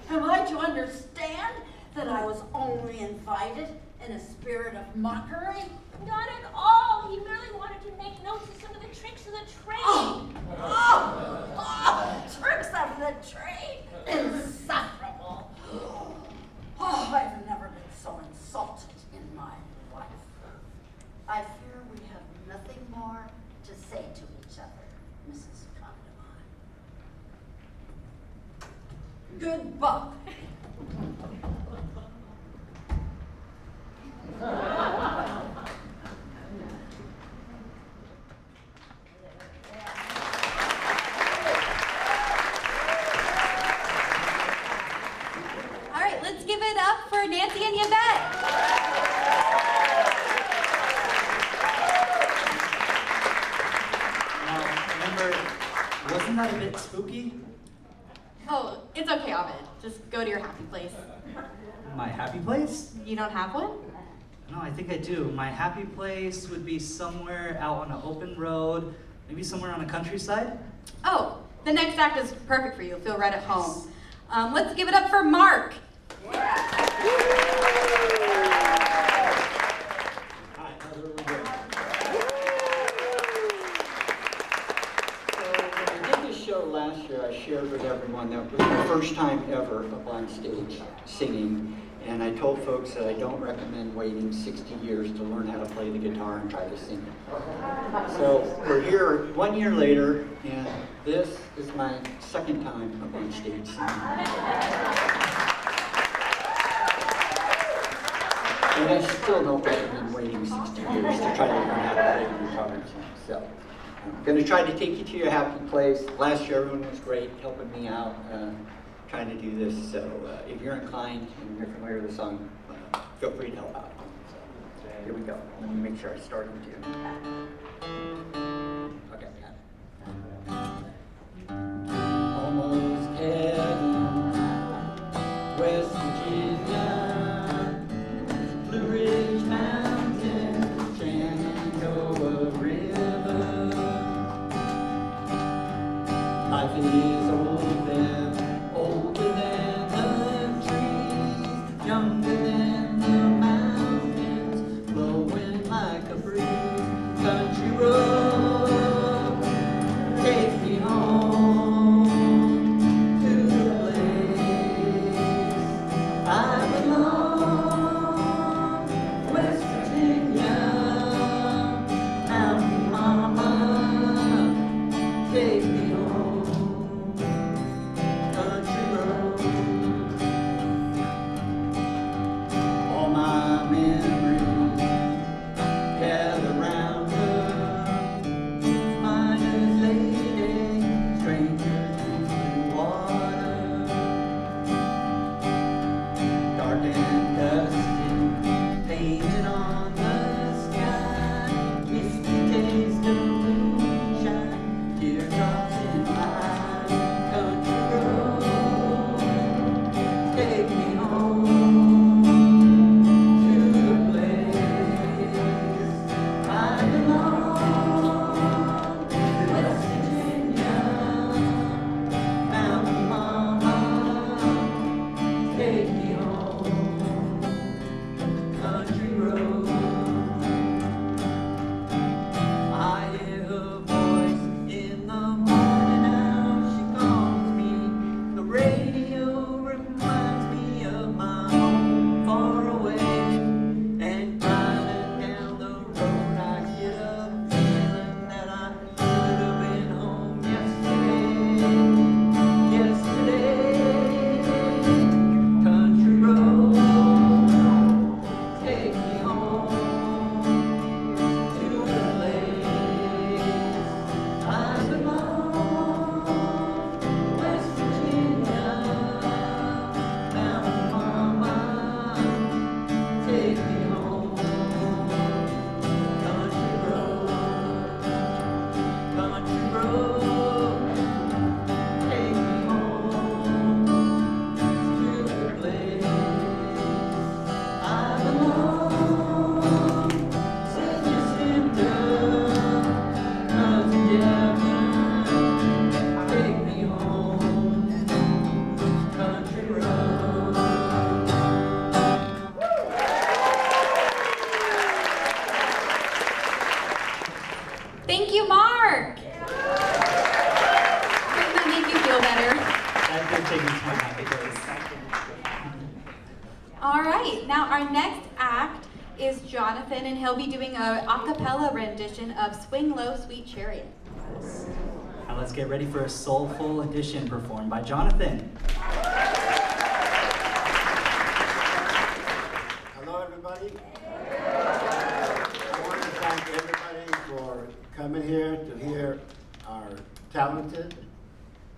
Am I to understand that I was only invited in a spirit of mockery? Not at all. He merely wanted to make notes of some of the tricks of the trade. Tricks of the trade? Insufferable. Oh, I've never been so insulted in my life. I fear we have nothing more to say to each other, Mrs. Condamine. Goodbye. All right, let's give it up for Nancy and Yvette. Now, remember, wasn't that a bit spooky? Oh, it's okay, Ovid. Just go to your happy place. My happy place? You don't have one? No, I think I do. My happy place would be somewhere out on an open road, maybe somewhere on the countryside. Oh, the next act is perfect for you. You'll feel right at home. Let's give it up for Mark. Last year, I shared with everyone that it was my first time ever up on stage singing, and I told folks that I don't recommend waiting 60 years to learn how to play the guitar and try to sing it. So we're here 1 year later, and this is my second time up on stage singing. And I still don't recommend waiting 60 years to try to learn how to play the guitar and sing. So I'm going to try to take you to your happy place. Last year, everyone was great helping me out, trying to do this. So if you're inclined and you're familiar with the song, feel free to help out. So here we go. Let me make sure I start in tune. Okay, got it. Almost heaven, West Virginia, Blue Ridge Mountain, Shenandoah River. Life is older than the trees, younger than the mountains, blowing like a breeze. Country road, take me home to the place I belong, West Virginia, Mountain Mama, take me home. taking to my happy place. All right, now our next act is Jonathan, and he'll be doing a cappella rendition of Swing Low, Sweet Chariot. Now let's get ready for a soulful edition performed by Jonathan. Hello, everybody. I want to thank everybody for coming here to hear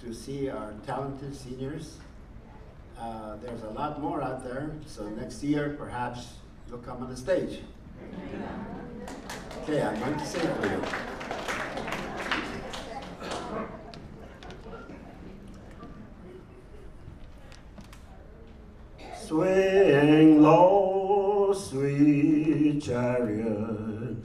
to see our talented seniors. There's a lot more out there, so next year perhaps you'll come on the stage. Okay, I'm going to sing for you. Swing low, sweet chariot,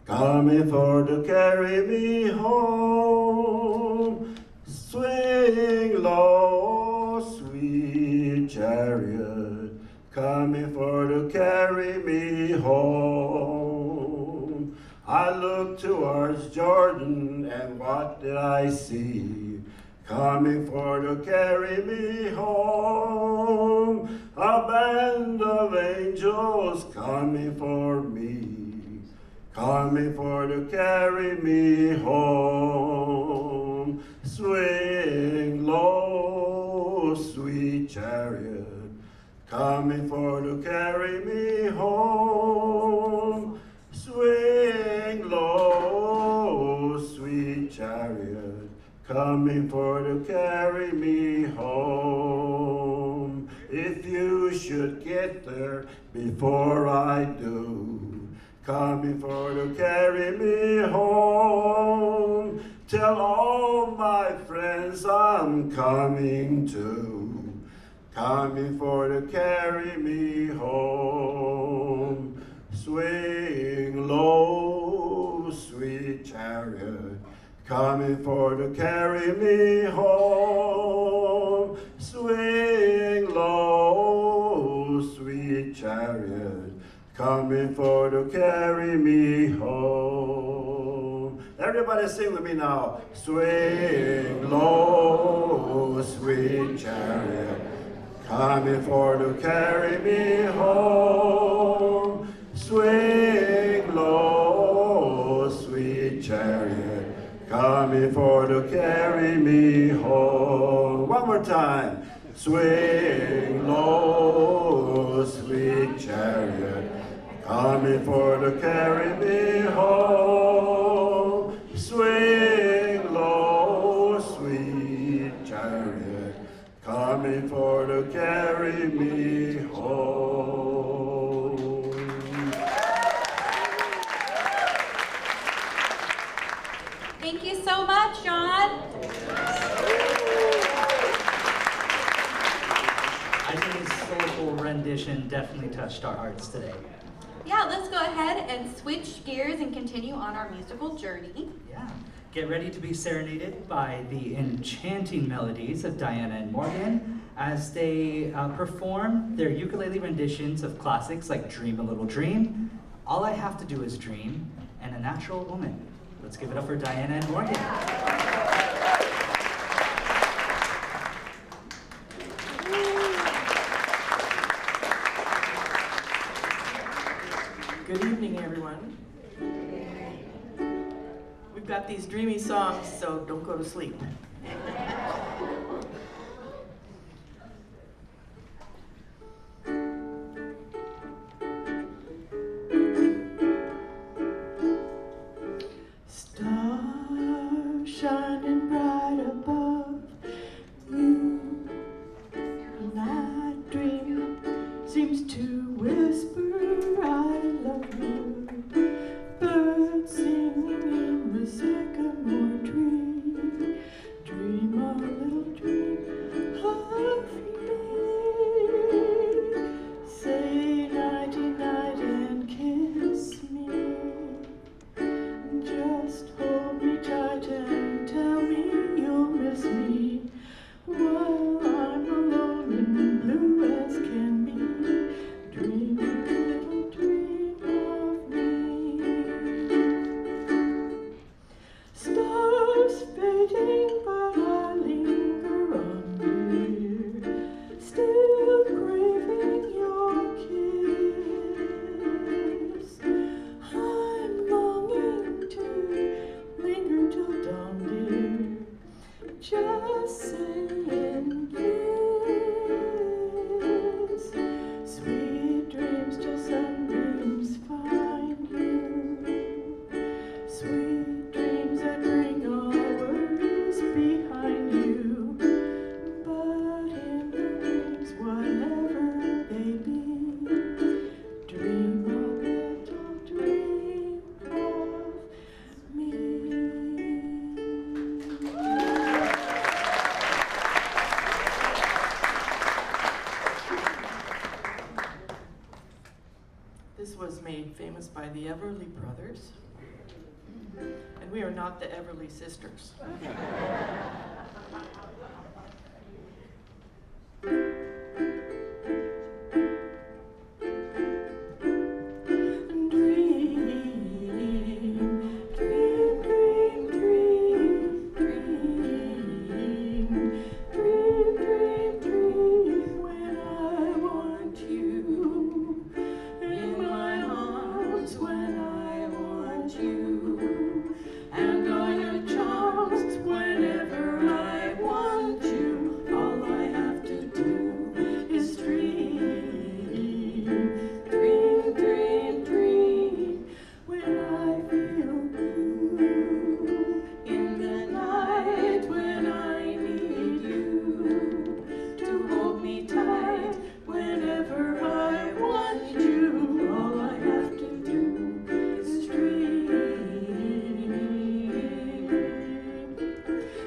coming for to carry me home. Swing low, sweet chariot, coming for to carry me home. I looked towards Jordan, and what did I see? Coming for to carry me home. A band of angels coming for me, coming for to carry me home. Swing low, sweet chariot, coming for to carry me home. Swing low, sweet chariot, coming for to carry me home. If you should get there before I do, coming for to carry me home. Tell all my friends I'm coming too, coming for to carry me home. Swing low, sweet chariot, coming for to carry me home. Swing low, sweet chariot, coming for to carry me home. Everybody sing with me now. Swing low, sweet chariot, coming for to carry me home. Swing low, sweet chariot, coming for to carry me home. One more time. Swing low, sweet chariot, coming for to carry me home. Swing low, sweet chariot, coming for to carry me home. Thank you so much, John. I think his soulful rendition definitely touched our hearts today. Yeah, let's go ahead and switch gears and continue on our musical journey. Yeah. Get ready to be serenaded by the enchanting melodies of Diana and Morgan as they perform their ukulele renditions of classics like Dream a Little Dream, All I Have to Do Is Dream, and A Natural Woman. Let's give it up for Diana and Morgan. Good evening, everyone. We've got these dreamy songs, so don't go to sleep. Stars shining bright above you. Night dream seems to whisper, I love you. Birds singing in the sycamore tree. Dream a little dream of me. Say nighty night and kiss me. Just hold me tight and tell me you'll miss just saying kiss. Sweet dreams, just some dreams find you. Sweet dreams that bring all worries behind you. But in the dreams, whatever they be, dream a little dream of me. This was made famous by the Everly Brothers, and we are not the Everly Sisters. When I want you in my arms, when I want you, and all your charms whenever I want you. All I have to do is dream, dream, dream, dream. When I feel blue in the night, when I need you to hold me tight, whenever I want you. All I have to do is dream.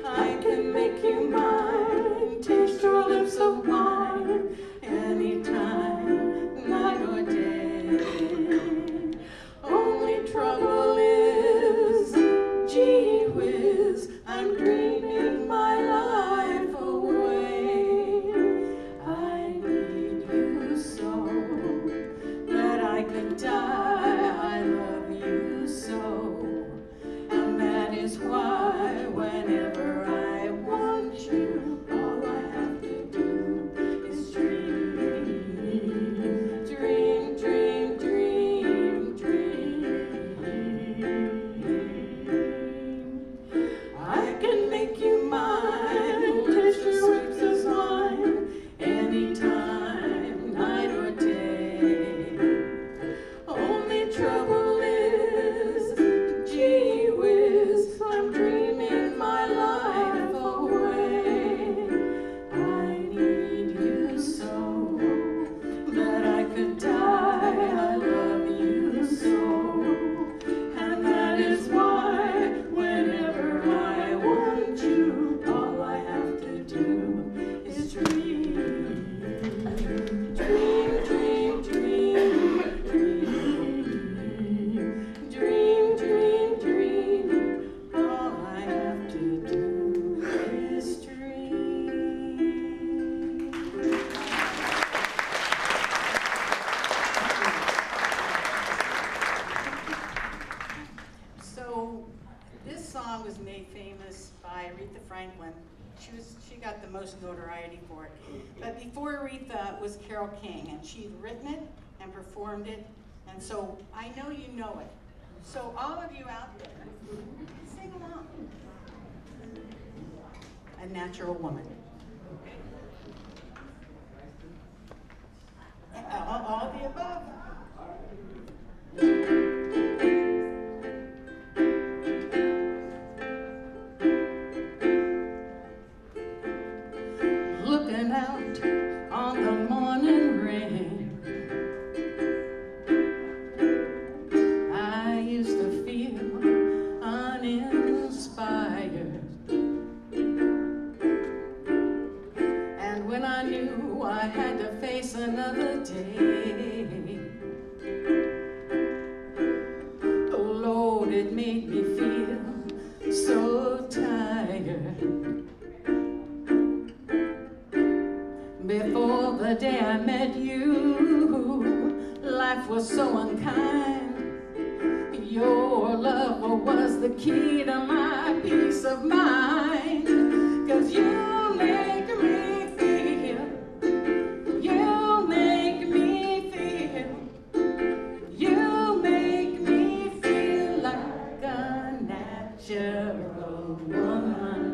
I can make you mine, taste your lips of wine, anytime, night or day. Only trouble is, gee whiz, I'm dreaming my life away. I need you so that I could die. I love you so, and that is why whenever I want you, all I have to do is dream, dream, dream, dream, dream. I can make you mine, taste your lips as wine, anytime, night or day. Only trouble is, gee whiz, I'm dreaming my life away. I need you so that I could die. I love you so, and that is why whenever I want you, all I have to do is dream, dream, dream, dream, dream, dream, dream, dream. All I have to do is dream. So this song was made famous by Aretha Franklin. She got the most notoriety for it. But before Aretha was Carole King, and she'd written it and performed it, and so I know you know it. So all of you out there, sing along. A Natural Woman. All the above. Looking out on the morning rain, I used to feel uninspired. And when I knew I had to face another day, oh Lord, it made me feel so tired. Before the day I met you, life was so unkind. Your love was the key to my peace of mind. 'Cause you make me feel, you make me feel, you make me feel like a natural woman.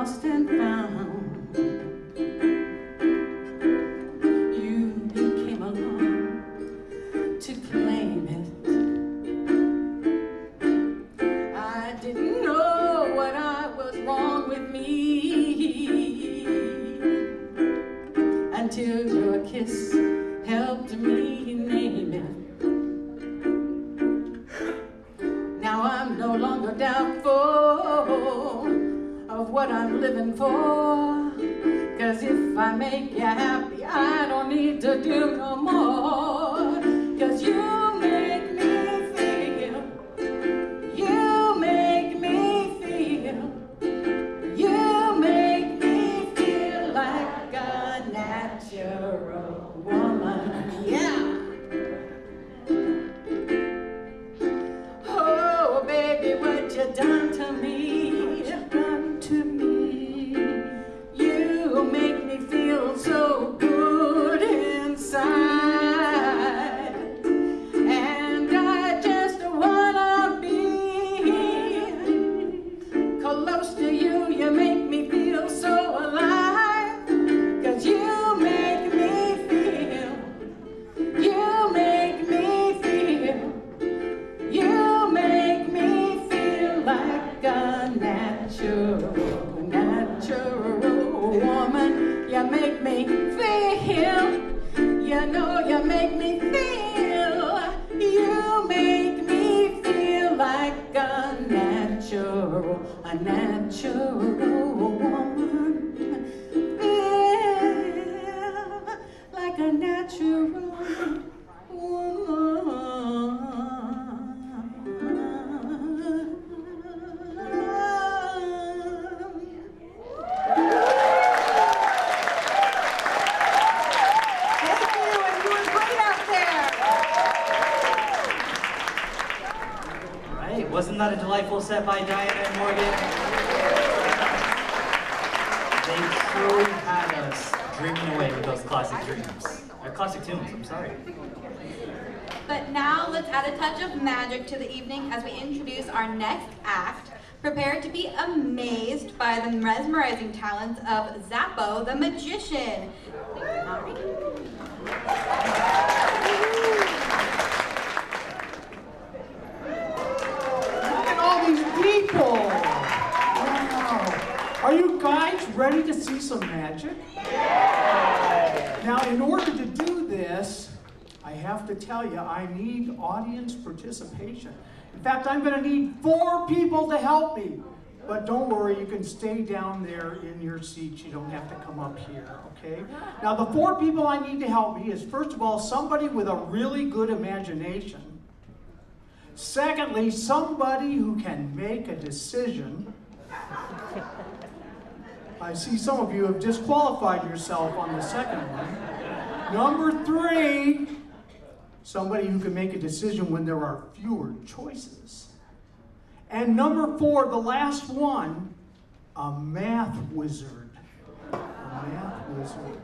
lost and found. You came along to claim it. I didn't know what was wrong with me until your kiss helped me name it. Now I'm no longer doubtful of what I'm living for, 'cause if I make you happy, I don't need to do no more. 'Cause you make me feel, you make me feel, you make me feel like a natural woman. Yeah. Oh, baby, what you done to me? Done to me. You make me feel so good inside, and I just wanna be close to you. You make me feel so alive, 'cause you make me feel, you make me feel, you make me feel like a natural woman. You make me feel, you know you make me feel, you make me feel like a natural woman. Feel like a natural woman. Wasn't that a delightful set by Diana and Morgan? They truly had us dreaming away with those classic tunes, I'm sorry. But now let's add a touch of magic to the evening as we introduce our next act. Prepare to be amazed by the mesmerizing talents of Zappo the Magician. All these people! Wow. Are you guys ready to see some magic? Now, in order to do this, I have to tell you, I need audience participation. In fact, I'm going to need 4 people to help me. But don't worry, you can stay down there in your seats. You don't have to come up here, okay? Now, the 4 people I need to help me is, first of all, somebody with a really good imagination. Secondly, somebody who can make a decision. I see some of you have disqualified yourself on the second one. Number 3, somebody who can make a decision when there are fewer choices. And number 4, the last one, a math wizard. A math wizard.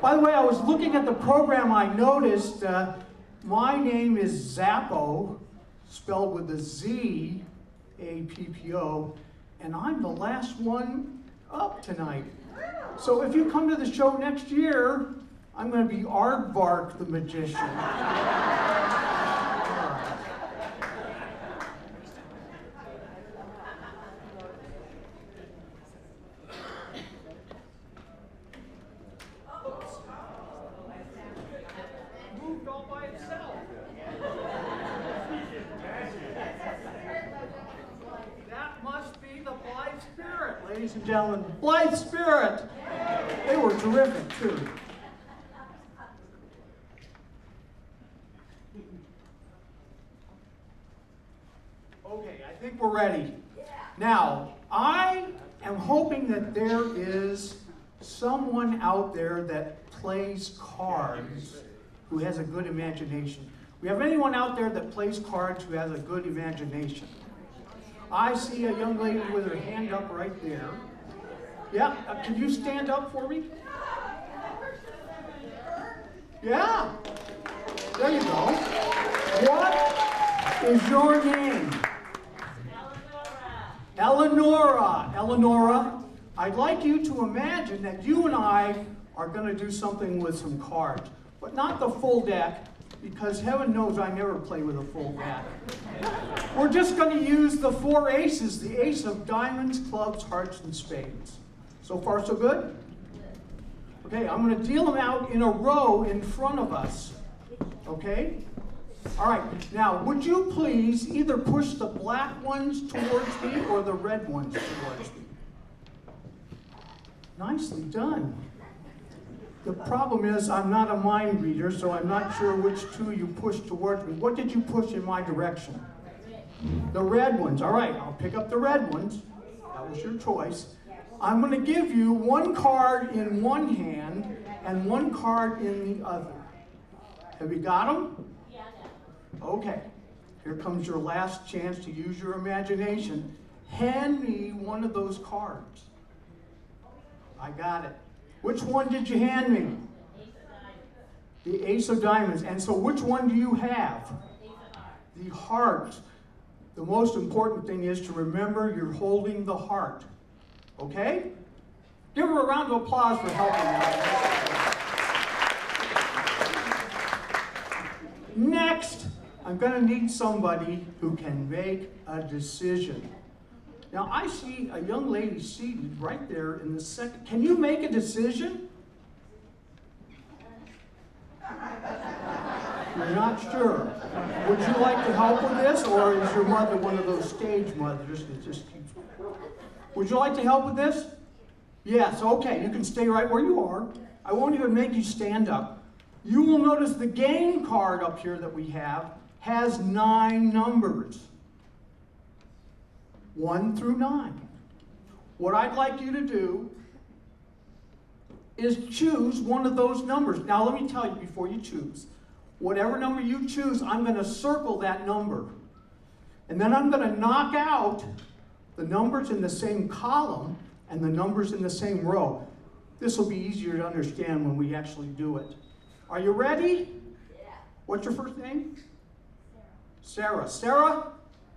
By the way, I was looking at the program, I noticed my name is Zappo, spelled with a Z, A-P-P-O, and I'm the last one up tonight. So if you come to the show next year, I'm going to be Aardvark the Magician. Moved all by itself. That must be the Blythe Spirit, ladies and gentlemen. Blythe Spirit! They were terrific, too. Okay, I think we're ready. Now, I am hoping that there is someone out there that plays cards who has a good imagination. We have anyone out there that plays cards who has a good imagination? I see a young lady with her hand up right there. Yeah, can you stand up for me? Yeah, there you go. What is your name? Eleonora. Eleonora, I'd like you to imagine that you and I are going to do something with some cards, but not the full deck, because heaven knows I never play with a full deck. We're just going to use the 4 aces, the ace of diamonds, clubs, hearts, and spades. So far, so good? Okay, I'm going to deal them out in a row in front of us. Okay? All right, now, would you please either push the black ones towards me or the red ones towards me? Nicely done. The problem is I'm not a mind reader, so I'm not sure which two you pushed towards me. What did you push in my direction? The red ones. All right, I'll pick up the red ones. That was your choice. I'm going to give you 1 card in one hand and 1 card in the other. Have you got them? Yeah. Okay. Here comes your last chance to use your imagination. Hand me one of those cards. I got it. Which one did you hand me? The ace of diamonds. And so which one do you have? The heart. The most important thing is to remember you're holding the heart. Okay? Give her a round of applause for helping me. Next, I'm going to need somebody who can make a decision. Now, I see a young lady seated right there in the second. Can you make a decision? You're not sure. Would you like to help with this, or is your mother one of those stage mothers that just keeps... Would you like to help with this? Yes, okay, you can stay right where you are. I won't even make you stand up. You will notice the game card up here that we have has 9 numbers. 1 through 9. What I'd like you to do is choose one of those numbers. Now let me tell you before you choose. Whatever number you choose, I'm going to circle that number. And then I'm going to knock out the numbers in the same column and the numbers in the same row. This will be easier to understand when we actually do it. Are you ready? Yeah. What's your first name? Sarah. Sarah,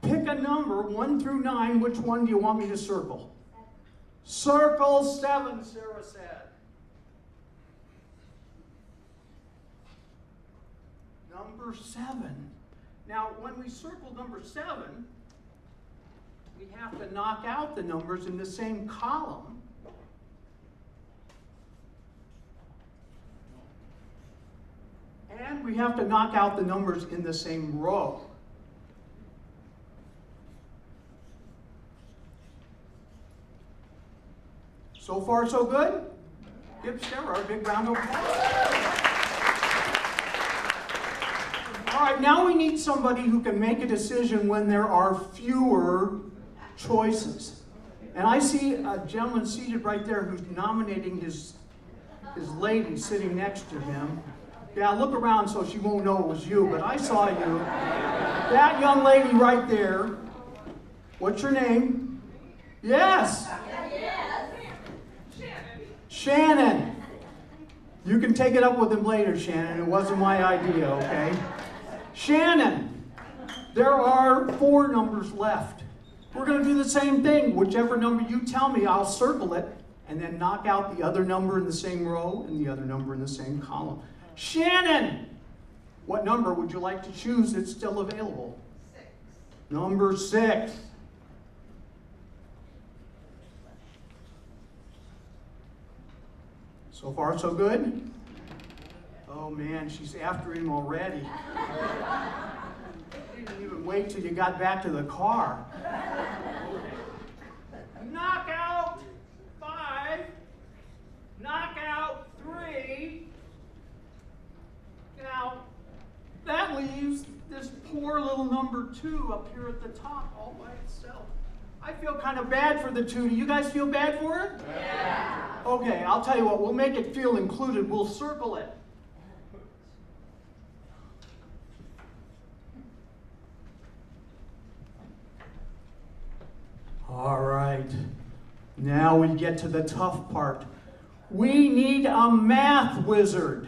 pick a number 1 through 9. Which one do you want me to circle? 7. Circle 7, Sarah said. Number 7. Now, when we circle number 7, we have to knock out the numbers in the same column. And we have to knock out the numbers in the same row. So far, so good? Give Sarah a big round of applause. All right, now we need somebody who can make a decision when there are fewer choices. And I see a gentleman seated right there who's nominating his lady sitting next to him. Yeah, look around so she won't know it was you, but I saw you. That young lady right there. What's your name? Yes. Shannon. You can take it up with him later, Shannon. It wasn't my idea, okay? Shannon, there are 4 numbers left. We're going to do the same thing. Whichever number you tell me, I'll circle it and then knock out the other number in the same row and the other number in the same column. Shannon, what number would you like to choose that's still available? 6. Number 6. So far, so good? Oh man, she's after him already. You didn't even wait till you got back to the car. Knockout 5. Knockout 3. Now, that leaves this poor little number 2 up here at the top all by itself. I feel kind of bad for the 2. Do you guys feel bad for it? Yeah. Okay, I'll tell you what, we'll make it feel included. We'll circle it. All right, now we get to the tough part. We need a math wizard.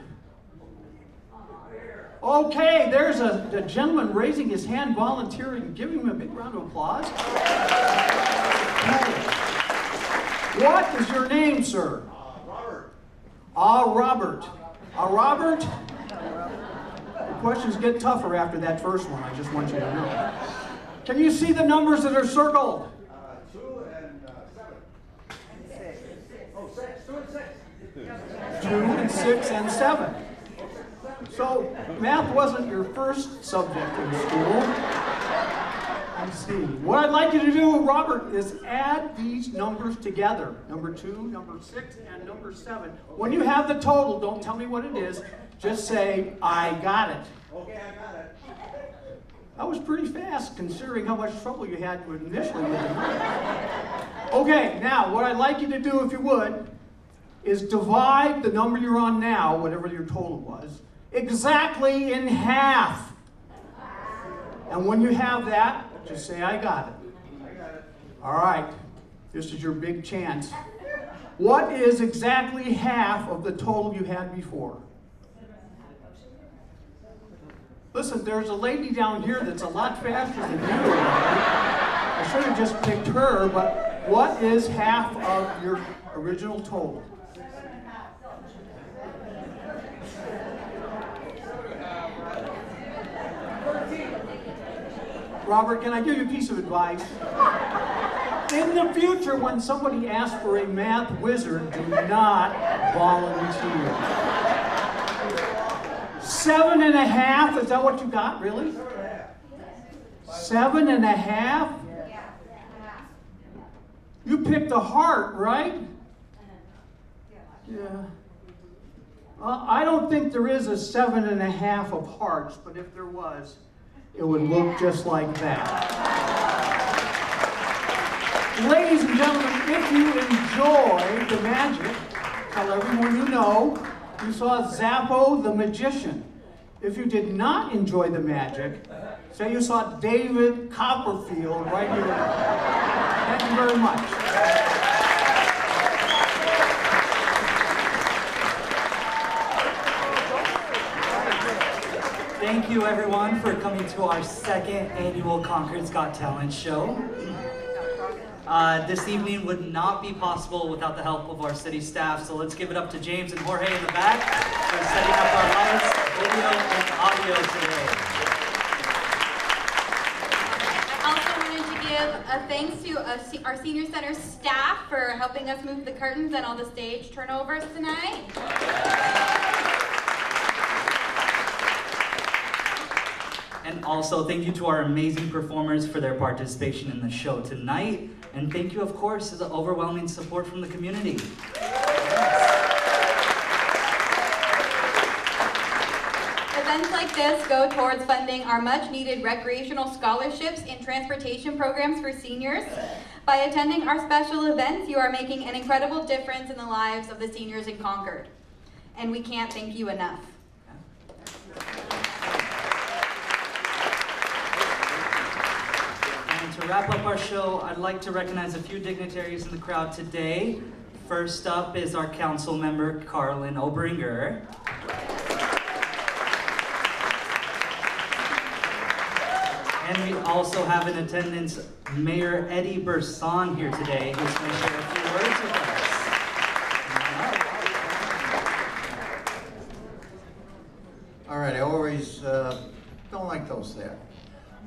Okay, there's a gentleman raising his hand, volunteering. Give him a big round of applause. Okay. What is your name, sir? Robert. Robert. Robert? The questions get tougher after that first one, I just want you to know. Can you see the numbers that are circled? 2 and 7. 6. Oh, 6. 2 and 6. 2 and 6 and 7. So, math wasn't your first subject in school. Let's see. What I'd like you to do, Robert, is add these numbers together. Number 2, number 6, and number 7. When you have the total, don't tell me what it is. Just say, I got it. Okay, I got it. That was pretty fast, considering how much trouble you had initially with the numbers. Okay, now, what I'd like you to do, if you would, is divide the number you're on now, whatever your total was, exactly in half. And when you have that, just say, I got it. I got it. All right, this is your big chance. What is exactly half of the total you had before? Listen, there's a lady down here that's a lot faster than you. I should have just picked her, but what is half of your original total? Robert, can I give you a piece of advice? In the future, when somebody asks for a math wizard, do not volunteer. 7.5, is that what you got, really? 7.5? You picked a heart, right? Yeah. I don't think there is a 7.5 of hearts, but if there was, it would look just like that. Ladies and gentlemen, if you enjoy the magic, tell everyone you know, you saw Zappo the magician. If you did not enjoy the magic, say you saw David Copperfield right here. Thank you very much. Thank you everyone for coming to our second annual Concord's Got Talent show. This evening would not be possible without the help of our city staff, so let's give it up to James and Jorge in the back for setting up our lights, video, and audio today. I also wanted to give a thanks to our Senior Center staff for helping us move the curtains and all the stage turnovers tonight. And also thank you to our amazing performers for their participation in the show tonight. And thank you, of course, to the overwhelming support from the community. Events like this go towards funding our much-needed recreational scholarships and transportation programs for seniors. By attending our special events, you are making an incredible difference in the lives of the seniors in Concord. And we can't thank you enough. To wrap up our show, I'd like to recognize a few dignitaries in the crowd today. First up is our council member, Carlin Obringer. And we also have in attendance Mayor Eddie Burson here today, who's going to share a few words with us. All right, I always don't like those there.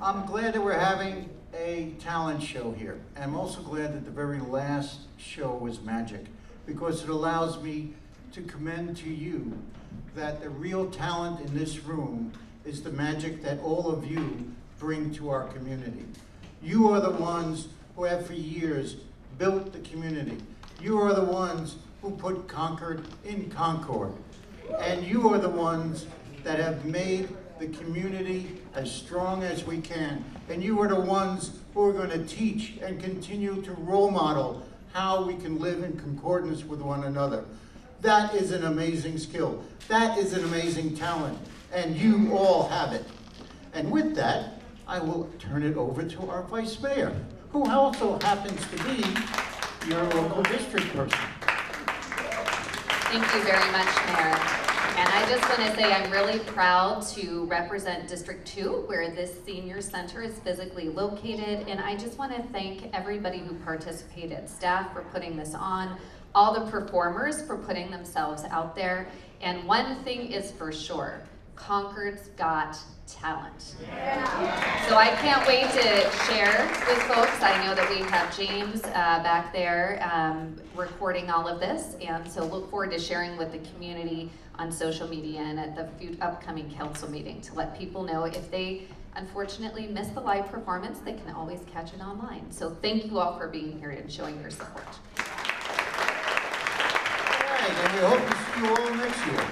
I'm glad that we're having a talent show here. I'm also glad that the very last show was magic, because it allows me to commend to you that the real talent in this room is the magic that all of you bring to our community. You are the ones who have for years built the community. You are the ones who put Concord in Concord. And you are the ones that have made the community as strong as we can. And you are the ones who are going to teach and continue to role model how we can live in concordance with one another. That is an amazing skill. That is an amazing talent. And you all have it. And with that, I will turn it over to our Vice Mayor, who also happens to be your local district person. Thank you very much, Mayor. And I just want to say I'm really proud to represent District 2, where this senior center is physically located. And I just want to thank everybody who participated, staff for putting this on, all the performers for putting themselves out there. And one thing is for sure, Concord's got talent. So I can't wait to share with folks. I know that we have James back there recording all of this, and so look forward to sharing with the community on social media and at the upcoming council meeting to let people know if they unfortunately miss the live performance, they can always catch it online. So thank you all for being here and showing your support. All right, and we hope to see you all next year.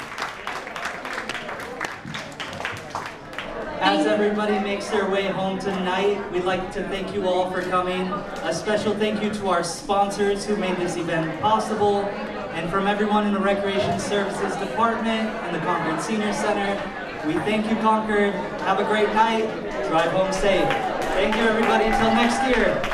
As everybody makes their way home tonight, we'd like to thank you all for coming. A special thank you to our sponsors who made this event possible, and from everyone in the Recreation Services Department and the Concord Senior Center. We thank you, Concord. Have a great night. Drive home safe. Thank you, everybody. Until next year.